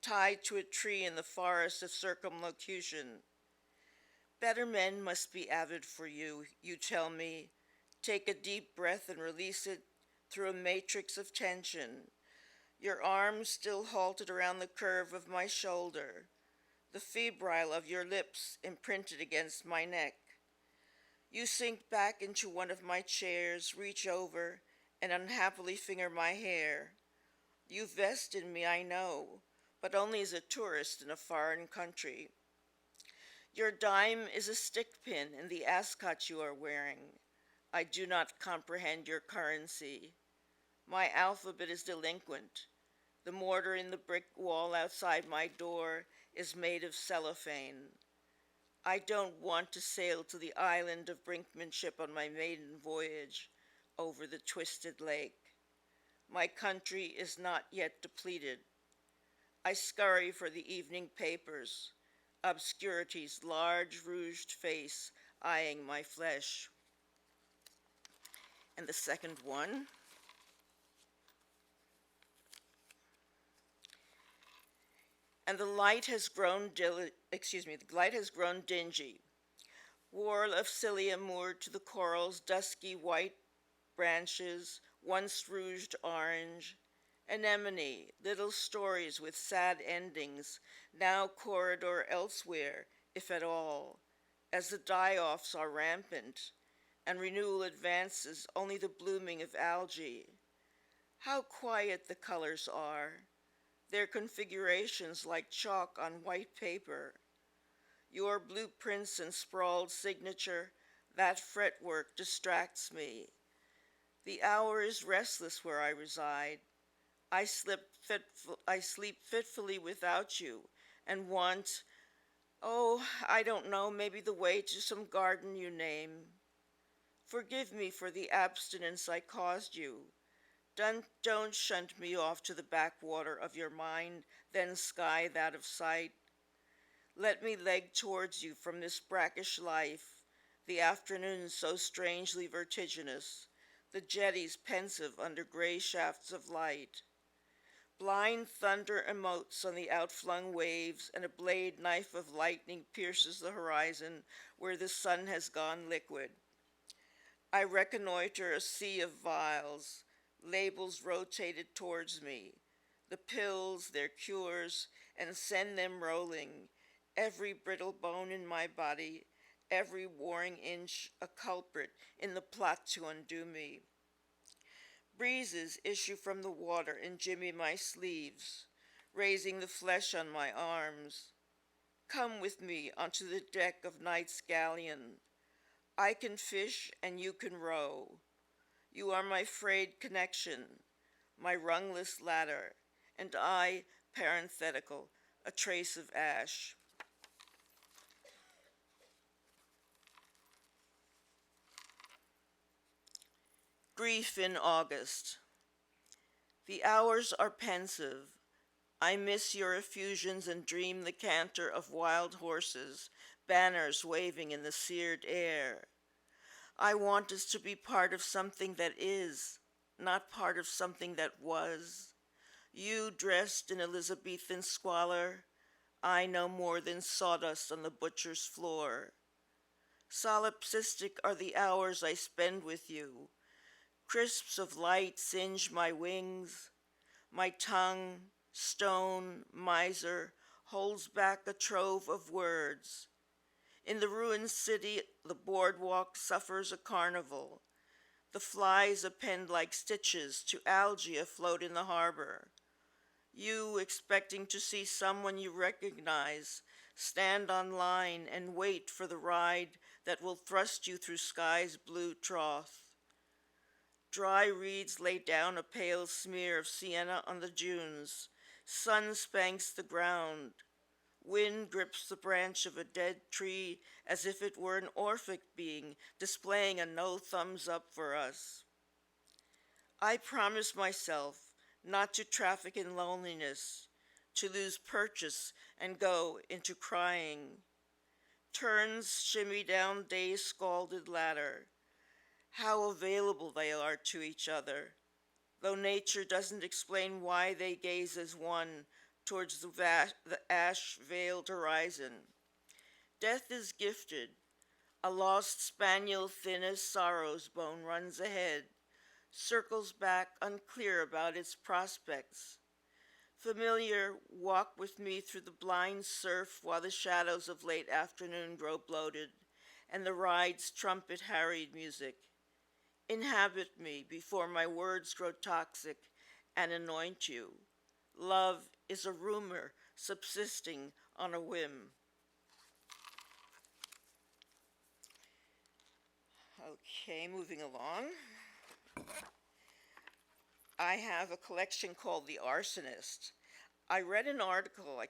tied to a tree in the forest of circumlocution. Better men must be avid for you, you tell me. Take a deep breath and release it through a matrix of tension. Your arms still halted around the curve of my shoulder, the febrile of your lips imprinted against my neck. You sink back into one of my chairs, reach over, and unhappily finger my hair. You vest in me, I know, but only as a tourist in a foreign country. Your dime is a stick pin in the ascot you are wearing. I do not comprehend your currency. My alphabet is delinquent. The mortar in the brick wall outside my door is made of cellophane. I don't want to sail to the island of brinkmanship on my maiden voyage over the twisted lake. My country is not yet depleted. I scurry for the evening papers, obscurity's large rouged face eyeing my flesh. And the second one. And the light has grown dingy. Whorl of cilia moored to the coral's dusky white branches, once rouged orange. Anemone, little stories with sad endings, now corridor elsewhere, if at all, as the die-offs are rampant, and renewal advances only the blooming of algae. How quiet the colors are, their configurations like chalk on white paper. Your blueprints and sprawled signature, that fretwork distracts me. The hour is restless where I reside. I sleep fitfully without you and want, I don't know, maybe the way to some garden you name. Forgive me for the abstinence I caused you. Don't shunt me off to the backwater of your mind, then sky that of sight. Let me leg towards you from this brackish life, the afternoons so strangely vertiginous, the jetties pensive under gray shafts of light. Blind thunder emotes on the outflung waves, and a blade knife of lightning pierces the horizon where the sun has gone liquid. I reconnoiter a sea of vials, labels rotated towards me, the pills, their cures, and send them rolling, every brittle bone in my body, every warring inch a culprit in the plot to undo me. Breezes issue from the water and jimmy my sleeves, raising the flesh on my arms. Come with me onto the deck of night's galleon. I can fish and you can row. You are my frayed connection, my rungless ladder, and I, parenthetical, a trace of ash. Grief in August. The hours are pensive. I miss your effusions and dream the canter of wild horses, banners waving in the seared air. I want us to be part of something that is, not part of something that was. You dressed in Elizabethan squalor, I no more than sawdust on the butcher's floor. Solipsistic are the hours I spend with you. Crisps of light singe my wings. My tongue, stone, miser, holds back a trove of words. In the ruined city, the boardwalk suffers a carnival. The flies append like stitches to algae afloat in the harbor. You, expecting to see someone you recognize, stand on line and wait for the ride that will thrust you through sky's blue trough. Dry reeds lay down a pale smear of sienna on the dunes. Sun spanks the ground. Wind grips the branch of a dead tree as if it were an Orphic being displaying a no thumbs up for us. I promise myself not to traffic in loneliness, to lose purchase and go into crying. Turns shimmy down day's scalded ladder. How available they are to each other, though nature doesn't explain why they gaze as one towards the ash-veiled horizon. Death is gifted. A lost spaniel thin as sorrow's bone runs ahead, circles back unclear about its prospects. Familiar, walk with me through the blind surf while the shadows of late afternoon grow bloated and the ride's trumpet-harried music. Inhabit me before my words grow toxic and anoint you. Love is a rumor subsisting on a whim. Okay, moving along. I have a collection called The Arsonist. I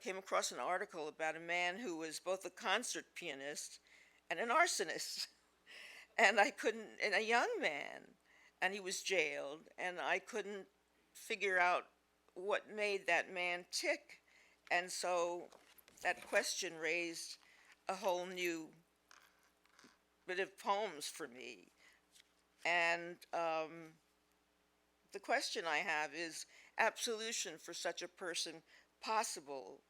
came across an article about a man who was both a concert pianist and an arsonist. And a young man, and he was jailed, and I couldn't figure out what made that man tick. And so that question raised a whole new bit of poems for me. And the question I have is, absolution for such a person possible?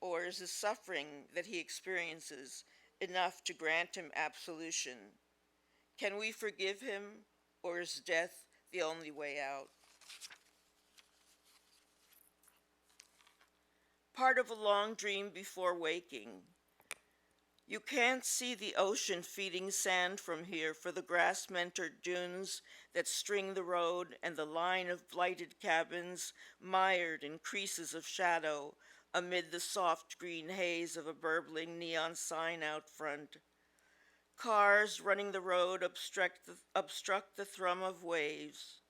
Or is the suffering that he experiences enough to grant him absolution? Can we forgive him, or is death the only way out? Part of a long dream before waking. You can't see the ocean feeding sand from here for the grass-mentored dunes that string the road and the line of blighted cabins mired in creases of shadow amid the soft green haze of a burbling neon sign out front. Cars running the road obstruct the thrum of waves.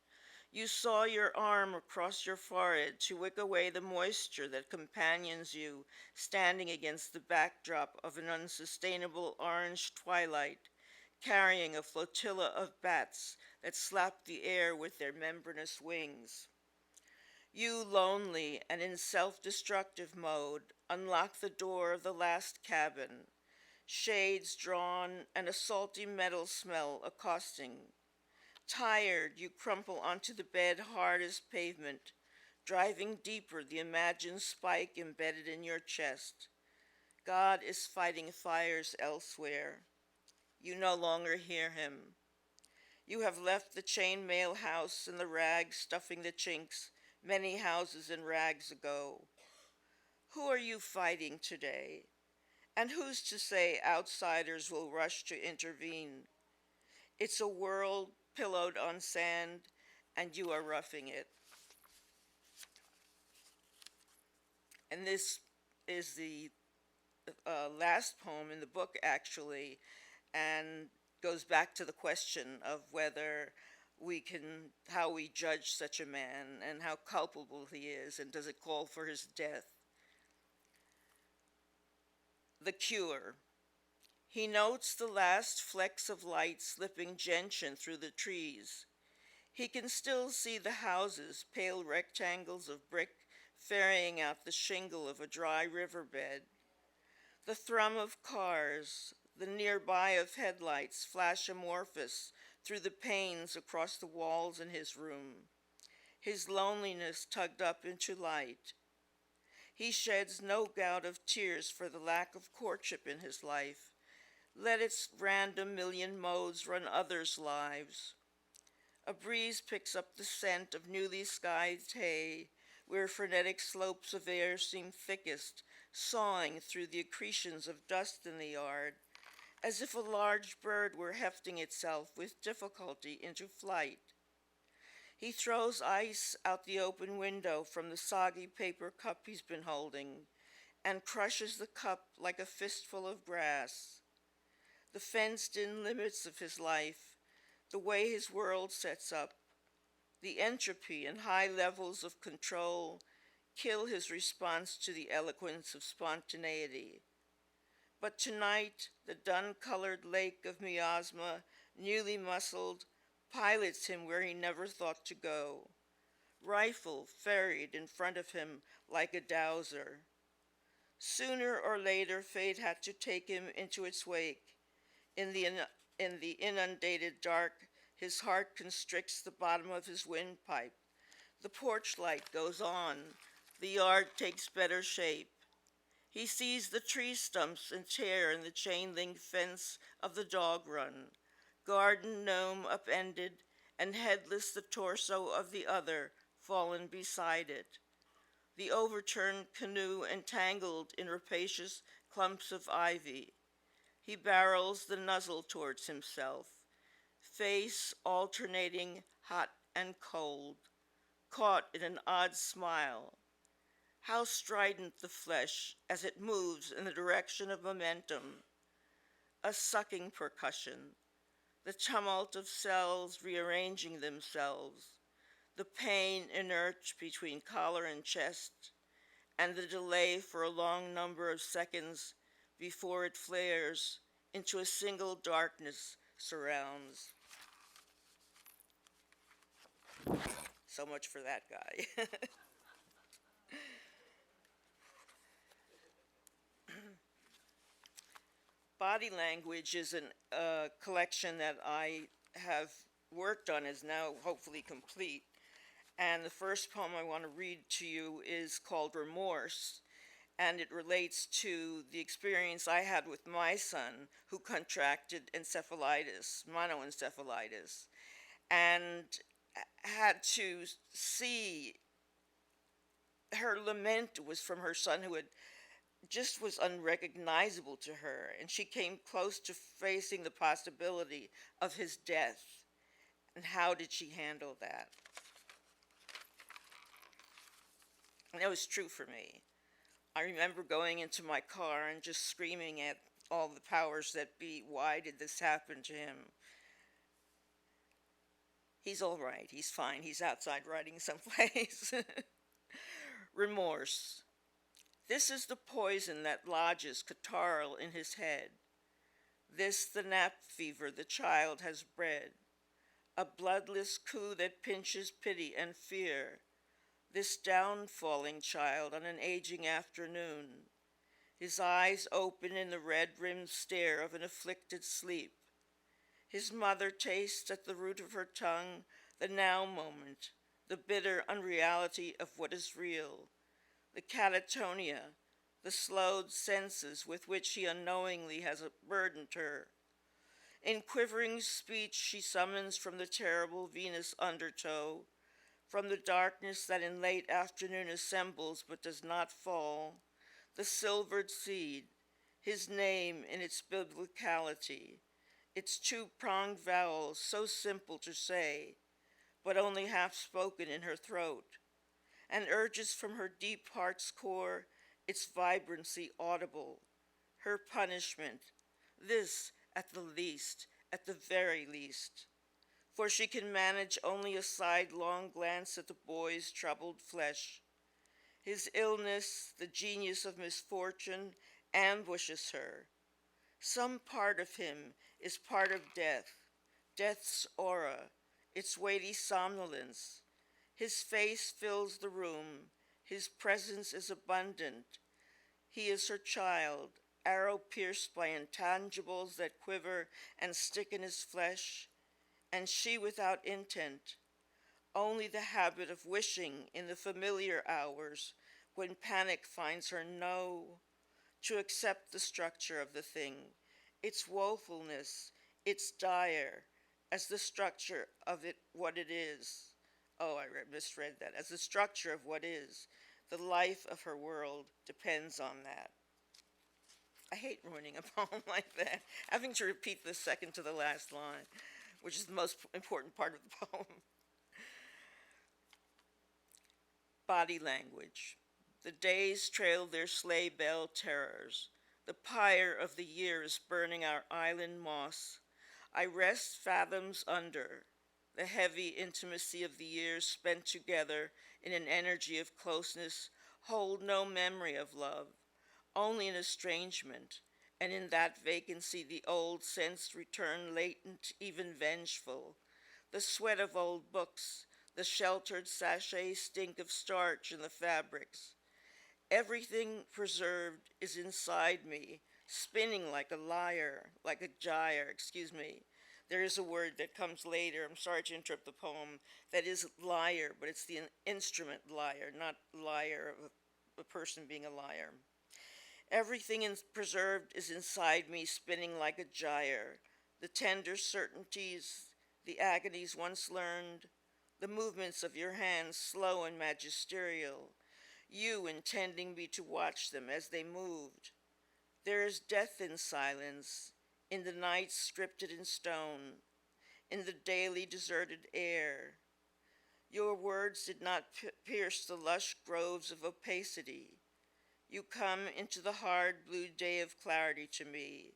You saw your arm across your forehead to wick away the moisture that companions you, standing against the backdrop of an unsustainable orange twilight, carrying a flotilla of bats that slap the air with their membranous wings. You, lonely and in self-destructive mode, unlock the door of the last cabin, shades drawn and a salty metal smell accosting. Tired, you crumple onto the bed hard as pavement, driving deeper the imagined spike embedded in your chest. God is fighting fires elsewhere. You no longer hear him. You have left the chainmail house and the rags stuffing the chinks many houses in rags ago. Who are you fighting today? And who's to say outsiders will rush to intervene? It's a world pillowed on sand, and you are roughing it. And this is the last poem in the book, actually, and goes back to the question of whether how we judge such a man and how culpable he is, and does it call for his death. The Cure. He notes the last flecks of light slipping gentian through the trees. He can still see the houses, pale rectangles of brick ferrying out the shingle of a dry riverbed. The thrum of cars, the nearby of headlights flash amorphous through the panes across the walls in his room. His loneliness tugged up into light. He sheds no gout of tears for the lack of courtship in his life. Let its random million modes run others' lives. A breeze picks up the scent of newly skied hay, where frenetic slopes of air seem thickest, sawing through the accretions of dust in the yard, as if a large bird were hefting itself with difficulty into flight. He throws ice out the open window from the soggy paper cup he's been holding, and crushes the cup like a fistful of grass. The fenced-in limits of his life, the way his world sets up, the entropy and high levels of control kill his response to the eloquence of spontaneity. But tonight, the dun-colored lake of miasma, newly muscled, pilots him where he never thought to go. Rifle ferried in front of him like a dowser. Sooner or later, fate had to take him into its wake. In the inundated dark, his heart constricts the bottom of his windpipe. The porch light goes on. The yard takes better shape. He sees the tree stumps and tear in the chain-link fence of the dog run, garden gnome upended, and headless the torso of the other fallen beside it. The overturned canoe entangled in rapacious clumps of ivy. He barrels the nuzzle towards himself, face alternating hot and cold, caught in an odd smile. How strident the flesh as it moves in the direction of momentum. A sucking percussion, the tumult of cells rearranging themselves, the pain inert between collar and chest, and the delay for a long number of seconds before it flares into a single darkness surrounds. So much for that guy. Body language is a collection that I have worked on, is now hopefully complete. And the first poem I want to read to you is called Remorse, and it relates to the experience I had with my son who contracted encephalitis, monoencephalitis, and had to see her lament was from her son who had just was unrecognizable to her, and she came close to facing the possibility of his death. And how did she handle that? And that was true for me. I remember going into my car and just screaming at all the powers that be, why did this happen to him? He's all right, he's fine, he's outside riding someplace. Remorse. This is the poison that lodges catarrh in his head. This the nap fever the child has bred. A bloodless coup that pinches pity and fear. This down-falling child on an aging afternoon. His eyes open in the red-rimmed stare of an afflicted sleep. His mother tastes at the root of her tongue the now moment, the bitter unreality of what is real. The catatonia, the slowed senses with which he unknowingly has burdened her. In quivering speech she summons from the terrible Venus undertow, from the darkness that in late afternoon assembles but does not fall, the silvered seed, his name in its biblicality, its two-pronged vowels so simple to say, but only half spoken in her throat, and urges from her deep heart's core its vibrancy audible, her punishment, this at the least, at the very least, for she can manage only a sidelong glance at the boy's troubled flesh. His illness, the genius of misfortune, ambushes her. Some part of him is part of death, death's aura, its weighty somnolence. His face fills the room. His presence is abundant. He is her child, arrow pierced by intangibles that quiver and stick in his flesh, and she without intent, only the habit of wishing in the familiar hours when panic finds her to accept the structure of the thing, its woefulness, its dire, as the structure of it, what it is. Oh, I misread that. As the structure of what is, the life of her world depends on that. I hate ruining a poem like that, having to repeat the second to the last line, which is the most important part of the poem. Body language. The days trail their sleigh bell terrors. The pyre of the years burning our island moss. I rest fathoms under the heavy intimacy of the years spent together in an energy of closeness, hold no memory of love, only an estrangement, and in that vacancy the old sense return latent, even vengeful. The sweat of old books, the sheltered sachet stink of starch in the fabrics. Everything preserved is inside me, spinning like a lyre, like a gyre, There is a word that comes later, I'm sorry to interrupt the poem, that is lyre, but it's the instrument lyre, not liar of a person being a liar. Everything preserved is inside me, spinning like a gyre. The tender certainties, the agonies once learned, the movements of your hands slow and magisterial, you intending me to watch them as they moved. There is death in silence, in the nights scripted in stone, in the daily deserted air. Your words did not pierce the lush groves of opacity. You come into the hard blue day of clarity to me.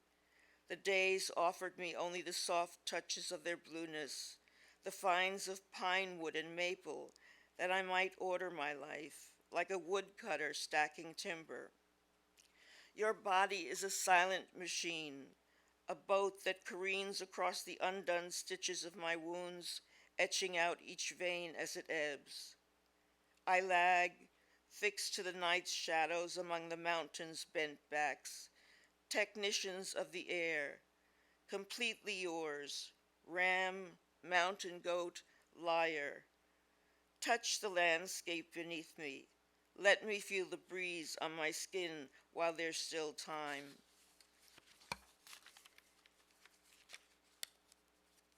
The days offered me only the soft touches of their blueness, the fines of pine wood and maple, that I might order my life, like a woodcutter stacking timber. Your body is a silent machine, a boat that careens across the undone stitches of my wounds, etching out each vein as it ebbs. I lag, fixed to the night's shadows among the mountains' bent backs, technicians of the air, completely yours, ram, mountain goat, lyre. Touch the landscape beneath me. Let me feel the breeze on my skin while there's still time.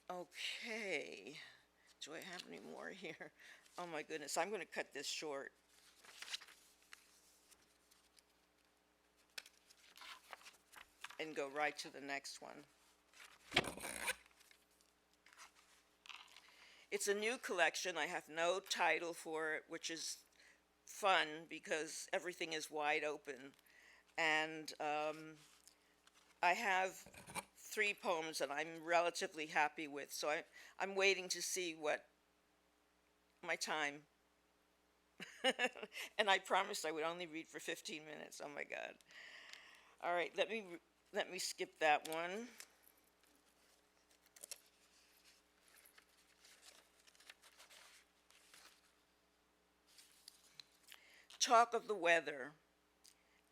Okay, do I have any more here? Oh my goodness, I'm going to cut this short. And go right to the next one. It's a new collection. I have no title for it, which is fun because everything is wide open. And I have 3 poems that I'm relatively happy with. So I'm waiting to see what my time. And I promised I would only read for 15 minutes. Oh my God. All right, let me skip that one. Talk of the weather.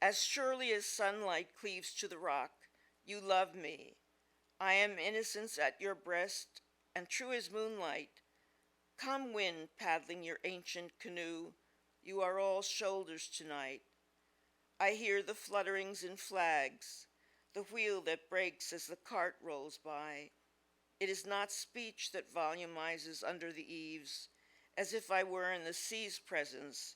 As surely as sunlight cleaves to the rock, you love me. I am innocence at your breast, and true as moonlight. Come, wind, paddling your ancient canoe. You are all shoulders tonight. I hear the flutterings in flags, the wheel that breaks as the cart rolls by. It is not speech that volumizes under the eaves, as if I were in the sea's presence,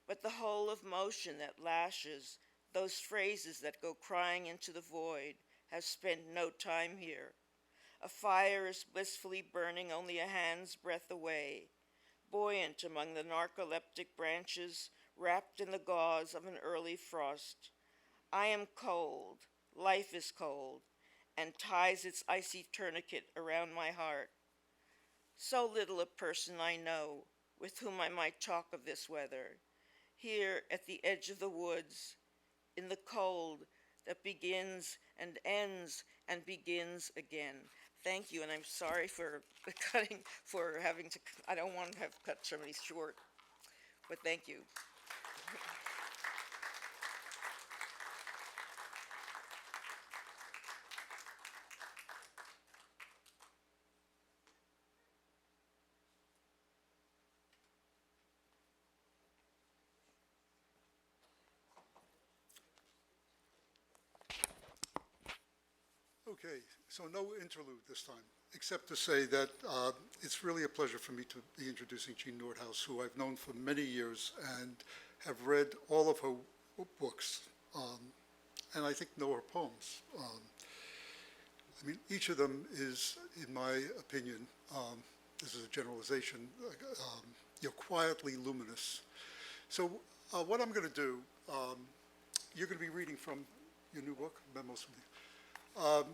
but the whole of motion that lashes, those phrases that go crying into the void, have spent no time here. A fire is blissfully burning only a hand's breadth away, buoyant among the narcoleptic branches, wrapped in the gauze of an early frost. I am cold, life is cold, and ties its icy tourniquet around my heart. So little a person I know with whom I might talk of this weather, here at the edge of the woods, in the cold that begins and ends and begins again. Thank you, and I'm sorry for cutting, for having to, I don't want to have cut somebody short, but thank you. Okay, so no interlude this time, except to say that it's really a pleasure for me to be introducing Jean Nordhaus, who I've known for many years and have read all of her books, and I think know her poems. I mean, each of them is, in my opinion, this is a generalization, quietly luminous. So what I'm going to do, you're going to be reading from your new book, Memos from the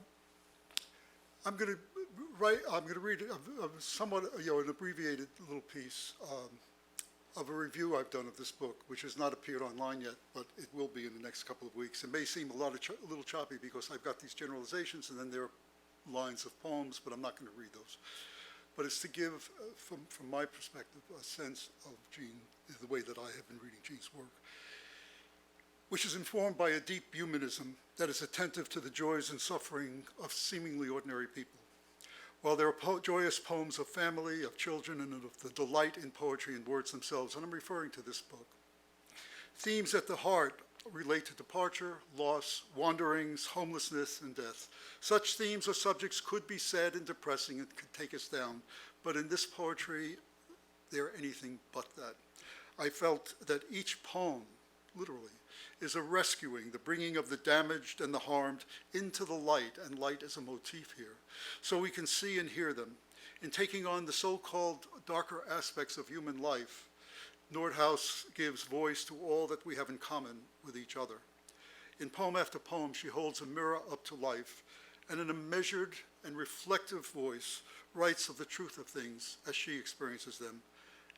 I'm going to read a somewhat, an abbreviated little piece of a review I've done of this book, which has not appeared online yet, but it will be in the next couple of weeks. It may seem a little choppy because I've got these generalizations and then there are lines of poems, but I'm not going to read those. But it's to give, from my perspective, a sense of Jean, the way that I have been reading Jean's work, which is informed by a deep humanism that is attentive to the joys and suffering of seemingly ordinary people. While there are joyous poems of family, of children, and of the delight in poetry and words themselves, and I'm referring to this book, themes at the heart relate to departure, loss, wanderings, homelessness, and death. Such themes or subjects could be sad and depressing and could take us down, but in this poetry, they're anything but that. I felt that each poem, literally, is a rescuing, the bringing of the damaged and the harmed into the light, and light is a motif here, so we can see and hear them. In taking on the so-called darker aspects of human life, Nordhaus gives voice to all that we have in common with each other. In poem after poem, she holds a mirror up to life, and in a measured and reflective voice, writes of the truth of things as she experiences them,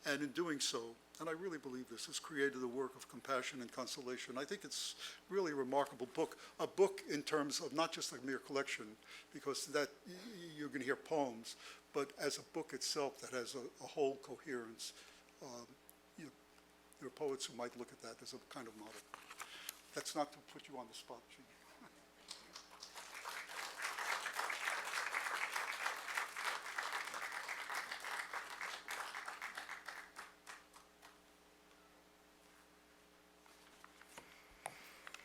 and in doing so, and I really believe this, has created a work of compassion and consolation. I think it's really a remarkable book, a book in terms of not just a mere collection, because that you're going to hear poems, but as a book itself that has a whole coherence. There are poets who might look at that as a kind of model. That's not to put you on the spot, Jean.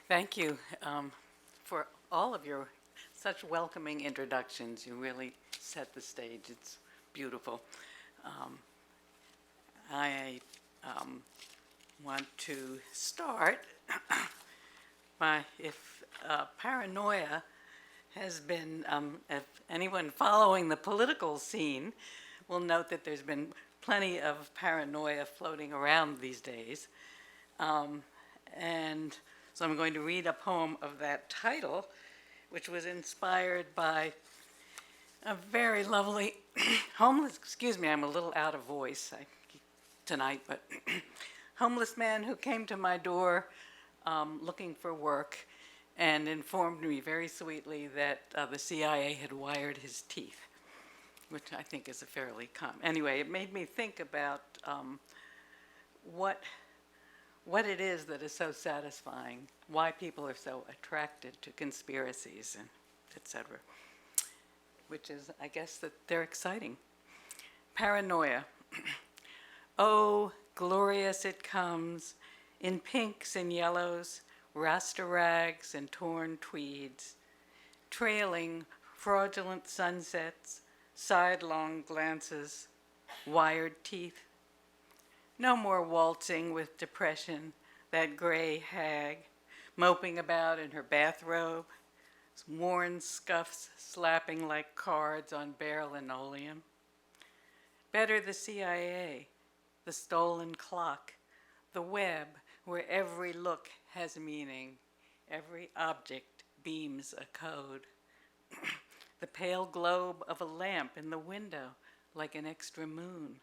Thank you for all of your such welcoming introductions. You really set the stage. It's beautiful. I want to start by, if paranoia has been, if anyone following the political scene will note that there's been plenty of paranoia floating around these days. And so I'm going to read a poem of that title, which was inspired by a very lovely homeless, excuse me, I'm a little out of voice tonight, but homeless man who came to my door looking for work and informed me very sweetly that the CIA had wired his teeth, which I think is a fairly common. Anyway, it made me think about what it is that is so satisfying, why people are so attracted to conspiracies and et cetera, which is, I guess, that they're exciting. Paranoia. Oh, glorious it comes, in pinks and yellows, rasta rags and torn tweeds, trailing fraudulent sunsets, sidelong glances, wired teeth. No more waltzing with depression, that gray hag, moping about in her bathrobe, worn scuffs slapping like cards on bare linoleum. Better the CIA, the stolen clock, the web where every look has meaning, every object beams a code. The pale globe of a lamp in the window like an extra moon.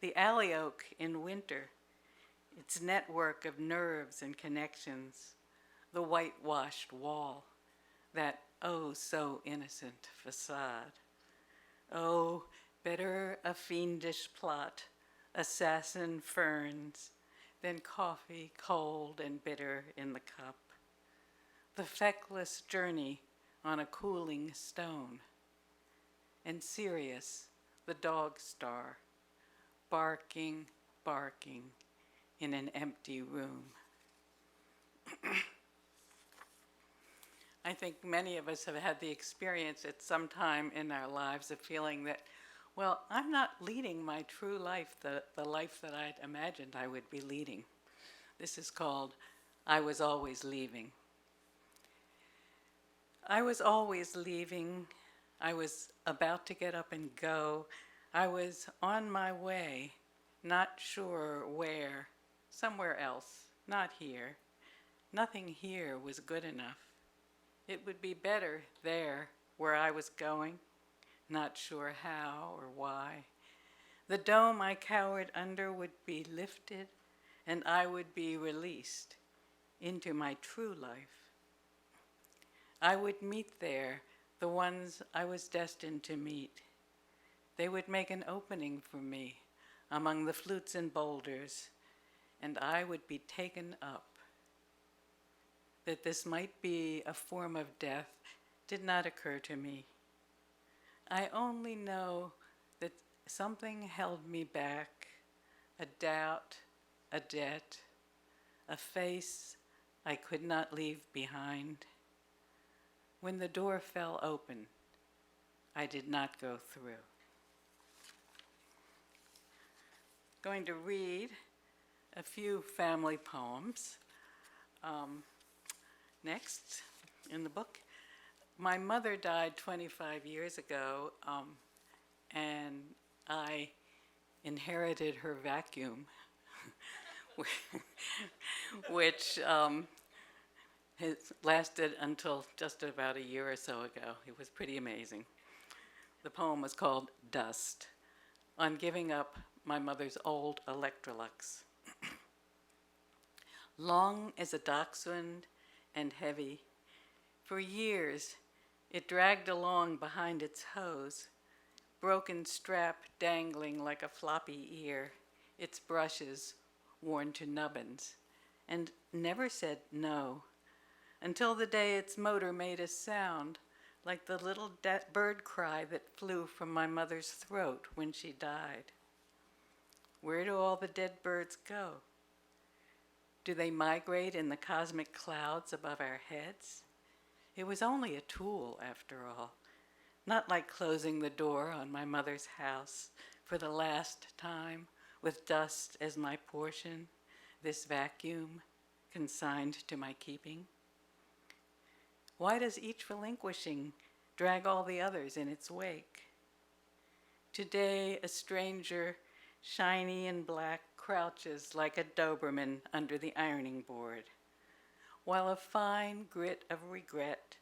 The alley oak in winter, its network of nerves and connections. The whitewashed wall, that oh so innocent facade. Oh, better a fiendish plot, assassin ferns, than coffee cold and bitter in the cup. The feckless journey on a cooling stone. And Sirius, the dog star, barking, barking in an empty room. I think many of us have had the experience at some time in our lives of feeling that, well, I'm not leading my true life, the life that I'd imagined I would be leading. This is called I Was Always Leaving. I was always leaving. I was about to get up and go. I was on my way, not sure where, somewhere else, not here. Nothing here was good enough. It would be better there, where I was going, not sure how or why. The dome I cowered under would be lifted, and I would be released into my true life. I would meet there the ones I was destined to meet. They would make an opening for me among the flutes and boulders, and I would be taken up. That this might be a form of death did not occur to me. I only know that something held me back, a doubt, a debt, a face I could not leave behind. When the door fell open, I did not go through. Going to read a few family poems. Next in the book, my mother died 25 years ago, and I inherited her vacuum, which has lasted until just about a year or so ago. It was pretty amazing. The poem was called Dust, on giving up my mother's old Electrolux. Long as a dachshund and heavy, for years it dragged along behind its hose, broken strap dangling like a floppy ear, its brushes worn to nubbins, and never said no, until the day its motor made a sound like the little bird cry that flew from my mother's throat when she died. Where do all the dead birds go? Do they migrate in the cosmic clouds above our heads? It was only a tool, after all, not like closing the door on my mother's house for the last time, with dust as my portion, this vacuum consigned to my keeping. Why does each relinquishing drag all the others in its wake? Today, a stranger, shiny and black, crouches like a Doberman under the ironing board, while a fine grit of regret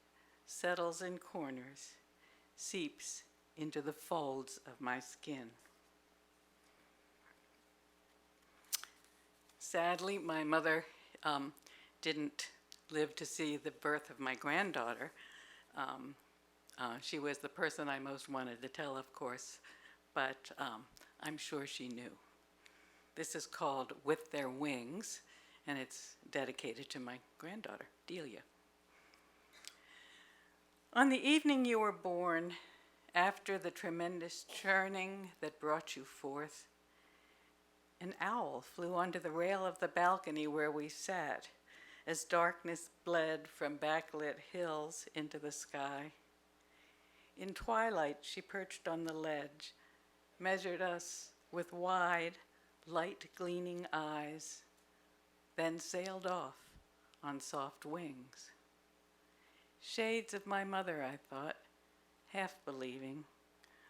settles in corners, seeps into the folds of my skin. Sadly, my mother didn't live to see the birth of my granddaughter. She was the person I most wanted to tell, of course, but I'm sure she knew. This is called With Their Wings, and it's dedicated to my granddaughter, Delia. On the evening you were born, after the tremendous churning that brought you forth, an owl flew onto the rail of the balcony where we sat, as darkness bled from backlit hills into the sky. In twilight, she perched on the ledge, measured us with wide, light-gleaming eyes, then sailed off on soft wings. Shades of my mother, I thought, half believing,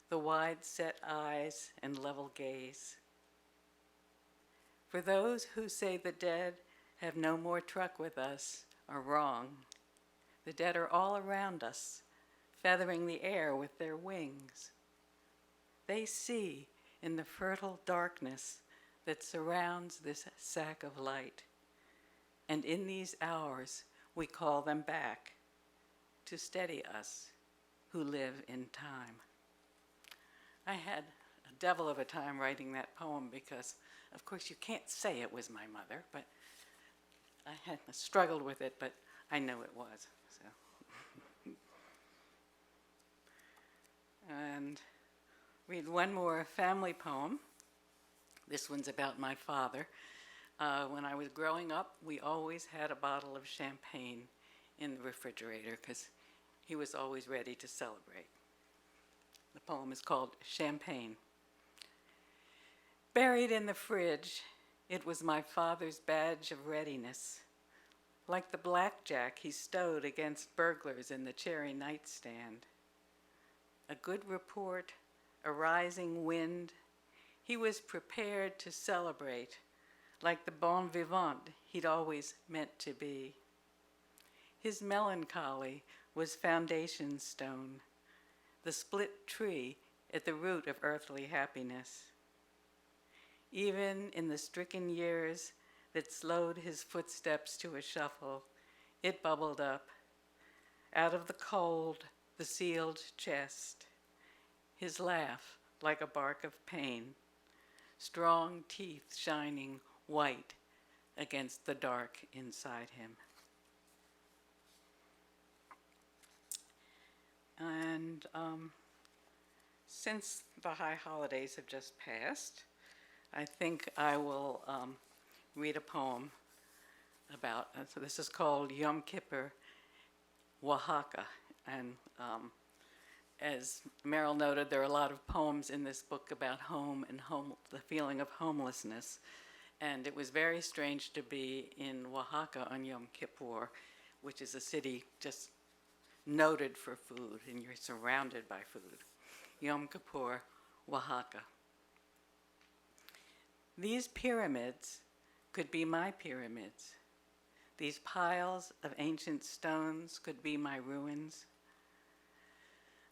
the wide-set eyes and level gaze. For those who say the dead have no more truck with us are wrong. The dead are all around us, feathering the air with their wings. They see in the fertile darkness that surrounds this sack of light. And in these hours, we call them back to steady us who live in time. I had a devil of a time writing that poem because, of course, you can't say it was my mother, but I had struggled with it, but I know it was. So, and read one more family poem. This one's about my father. When I was growing up, we always had a bottle of champagne in the refrigerator because he was always ready to celebrate. The poem is called Champagne. Buried in the fridge, it was my father's badge of readiness, like the blackjack he stowed against burglars in the cherry nightstand. A good report, a rising wind, he was prepared to celebrate, like the bon vivant he'd always meant to be. His melancholy was foundation stone, the split tree at the root of earthly happiness. Even in the stricken years that slowed his footsteps to a shuffle, it bubbled up. Out of the cold, the sealed chest, his laugh like a bark of pain, strong teeth shining white against the dark inside him. And since the high holidays have just passed, I think I will read a poem about, so this is called Yom Kippur, Oaxaca. And as Merrill noted, there are a lot of poems in this book about home and the feeling of homelessness. And it was very strange to be in Oaxaca on Yom Kippur, which is a city just noted for food, and you're surrounded by food. Yom Kippur, Oaxaca. These pyramids could be my pyramids. These piles of ancient stones could be my ruins.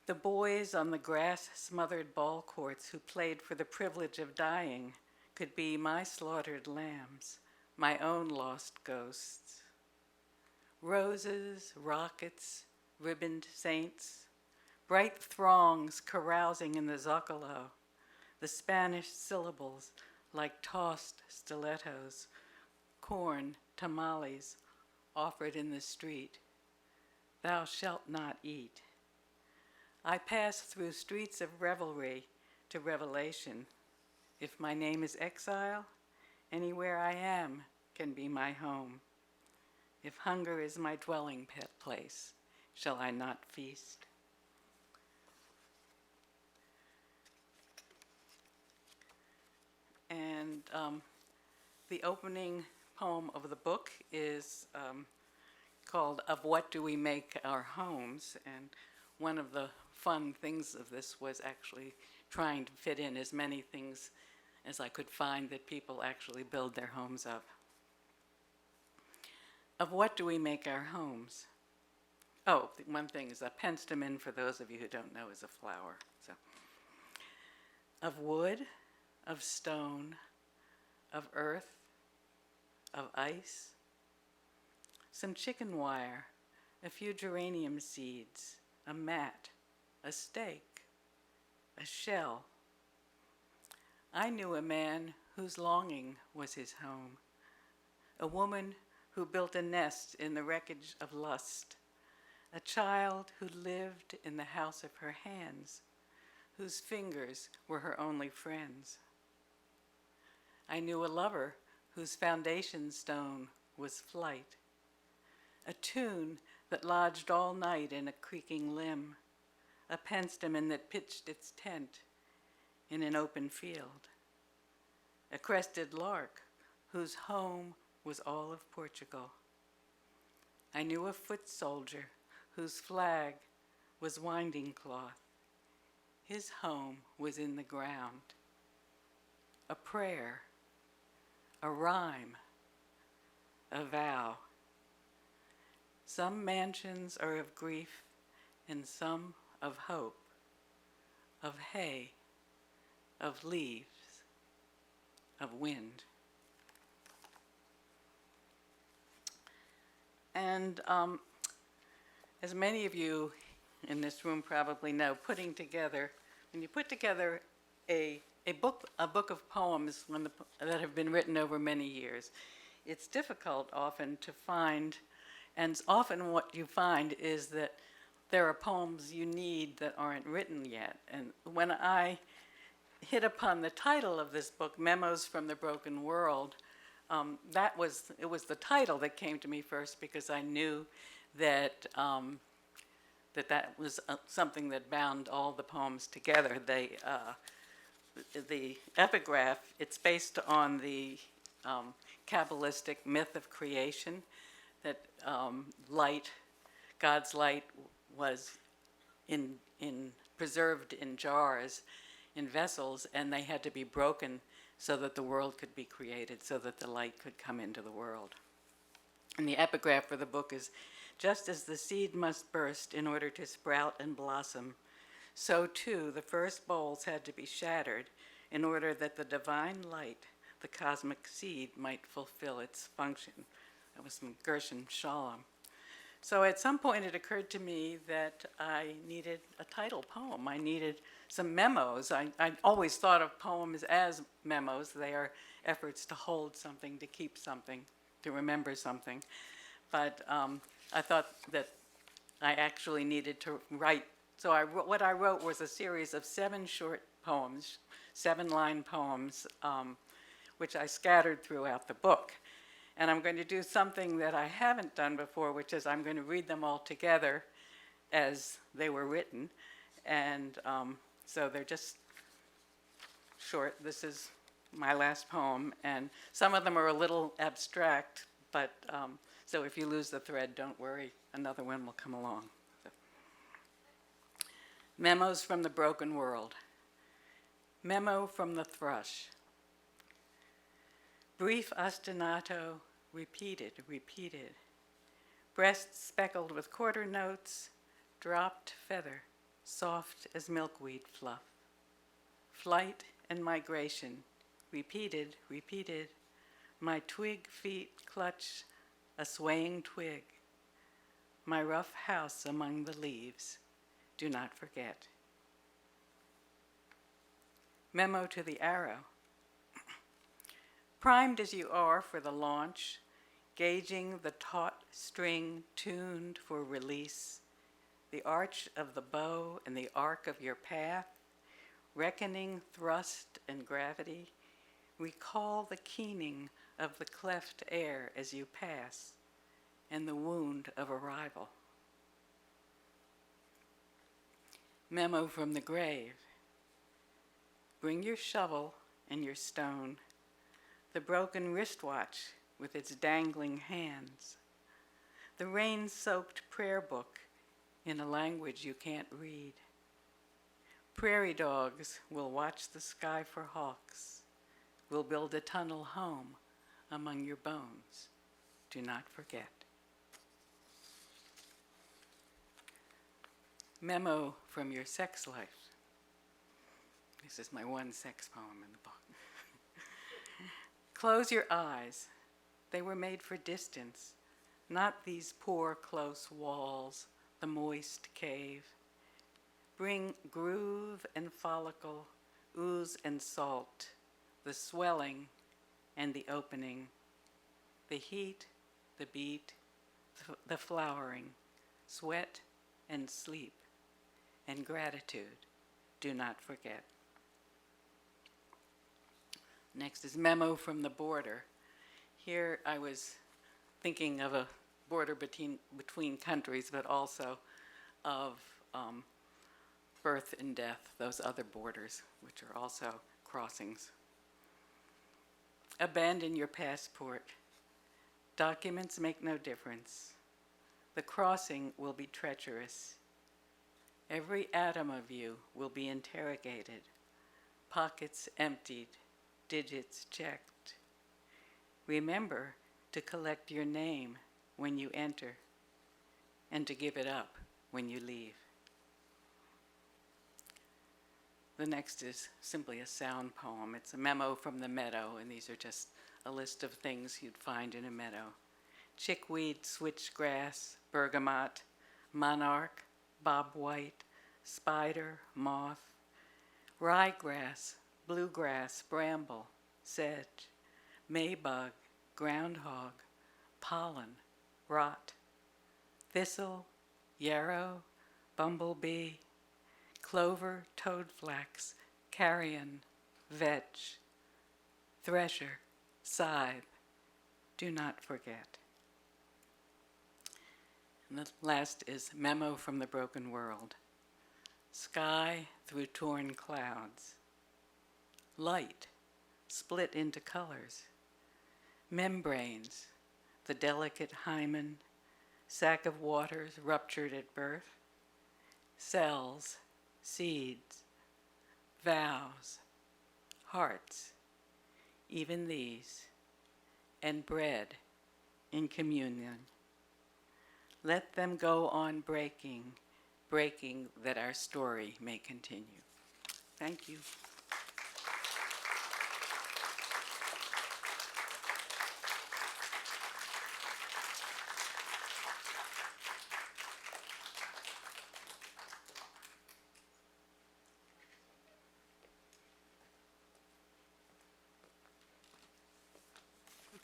The boys on the grass-smothered ball courts who played for the privilege of dying could be my slaughtered lambs, my own lost ghosts. Roses, rockets, ribboned saints, bright throngs carousing in the Zocalo, the Spanish syllables like tossed stilettos, corn, tamales offered in the street. Thou shalt not eat. I pass through streets of revelry to revelation. If my name is exile, anywhere I am can be my home. If hunger is my dwelling place, shall I not feast? And the opening poem of the book is called Of What Do We Make Our Homes? And one of the fun things of this was actually trying to fit in as many things as I could find that people actually build their homes of. Of what do we make our homes? Oh, one thing is a penstemon, for those of you who don't know, is a flower. So, of wood, of stone, of earth, of ice, some chicken wire, a few geranium seeds, a mat, a stake, a shell. I knew a man whose longing was his home, a woman who built a nest in the wreckage of lust, a child who lived in the house of her hands, whose fingers were her only friends. I knew a lover whose foundation stone was flight, a tune that lodged all night in a creaking limb, a penstemon that pitched its tent in an open field, a crested lark whose home was all of Portugal. I knew a foot soldier whose flag was winding cloth. His home was in the ground. A prayer, a rhyme, a vow. Some mansions are of grief and some of hope, of hay, of leaves, of wind. And as many of you in this room probably know, putting together when you put together a book of poems that have been written over many years, it's difficult often to find, and often what you find is that there are poems you need that aren't written yet. And when I hit upon the title of this book, Memos from the Broken World, it was the title that came to me first, because I knew that that was something that bound all the poems together. The epigraph, it's based on the Kabbalistic myth of creation, that God's light was preserved in jars, in vessels, and they had to be broken so that the world could be created, so that the light could come into the world. And the epigraph for the book is, just as the seed must burst in order to sprout and blossom, so too the first bowls had to be shattered in order that the divine light, the cosmic seed, might fulfill its function. That was from Gershon Shalom. So at some point it occurred to me that I needed a title poem. I needed some memos. I always thought of poems as memos. They are efforts to hold something, to keep something, to remember something. But I thought that I actually needed to write. So what I wrote was a series of 7 short poems, 7-line poems, which I scattered throughout the book. And I'm going to do something that I haven't done before, which is I'm going to read them all together as they were written. And so they're just short. This is my last poem. And some of them are a little abstract, but so if you lose the thread, don't worry. Another one will come along. So. Memos from the Broken World. Memo from the Thrush. Brief ostinato, repeated. Breast speckled with quarter notes, dropped feather, soft as milkweed fluff. Flight and migration, repeated. My twig feet clutch a swaying twig. My rough house among the leaves, do not forget. Memo to the Arrow. Primed as you are for the launch, gauging the taut string tuned for release, the arch of the bow and the arc of your path, reckoning thrust and gravity, recall the keening of the cleft air as you pass, and the wound of arrival. Memo from the Grave. Bring your shovel and your stone, the broken wristwatch with its dangling hands, the rain-soaked prayer book in a language you can't read. Prairie dogs will watch the sky for hawks, will build a tunnel home among your bones. Do not forget. Memo from your sex life. This is my one sex poem in the book. Close your eyes. They were made for distance, not these poor close walls, the moist cave. Bring groove and follicle, ooze and salt, the swelling and the opening, the heat, the beat, the flowering, sweat and sleep, and gratitude. Do not forget. Next is Memo from the Border. Here I was thinking of a border between countries, but also of birth and death, those other borders, which are also crossings. Abandon your passport. Documents make no difference. The crossing will be treacherous. Every atom of you will be interrogated, pockets emptied, digits checked. Remember to collect your name when you enter and to give it up when you leave. The next is simply a sound poem. It's a memo from the meadow, and these are just a list of things you'd find in a meadow. Chickweed, switchgrass, bergamot, monarch, bobwhite, spider, moth, ryegrass, bluegrass, bramble, sedge, maybug, groundhog, pollen, rot, thistle, yarrow, bumblebee, clover, toadflax, carrion, vetch, thresher, scythe, do not forget. And the last is Memo from the Broken World. Sky through torn clouds. Light split into colors. Membranes, the delicate hymen, sac of waters ruptured at birth. Cells, seeds, vows, hearts, even these, and bread in communion. Let them go on breaking, breaking that our story may continue. Thank you.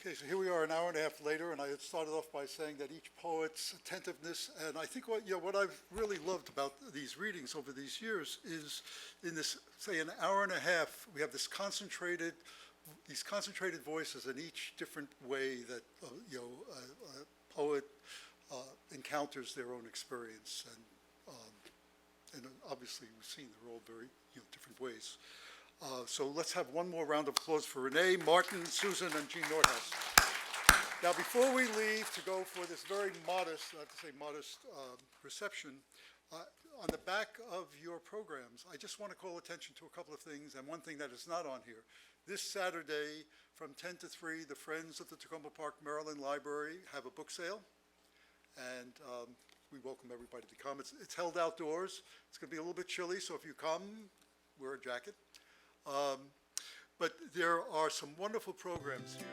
Okay, so here we are an hour and a half later, and I had started off by saying that each poet's attentiveness, and I think what I've really loved about these readings over these years is in this, say, an hour and a half, we have these concentrated voices in each different way that, a poet encounters their own experience, and obviously we've seen they're all very different ways. So let's have one more round of applause for Renee, Martin, Susan, and Jean Nordhaus. Now, before we leave to go for this very modest, I have to say modest reception, on the back of your programs, I just want to call attention to a couple of things, and one thing that is not on here. This Saturday from 10 to 3, the Friends of the Takoma Park, Maryland Library have a book sale, and we welcome everybody to come. It's held outdoors. It's going to be a little bit chilly, so if you come, wear a jacket. But there are some wonderful programs here.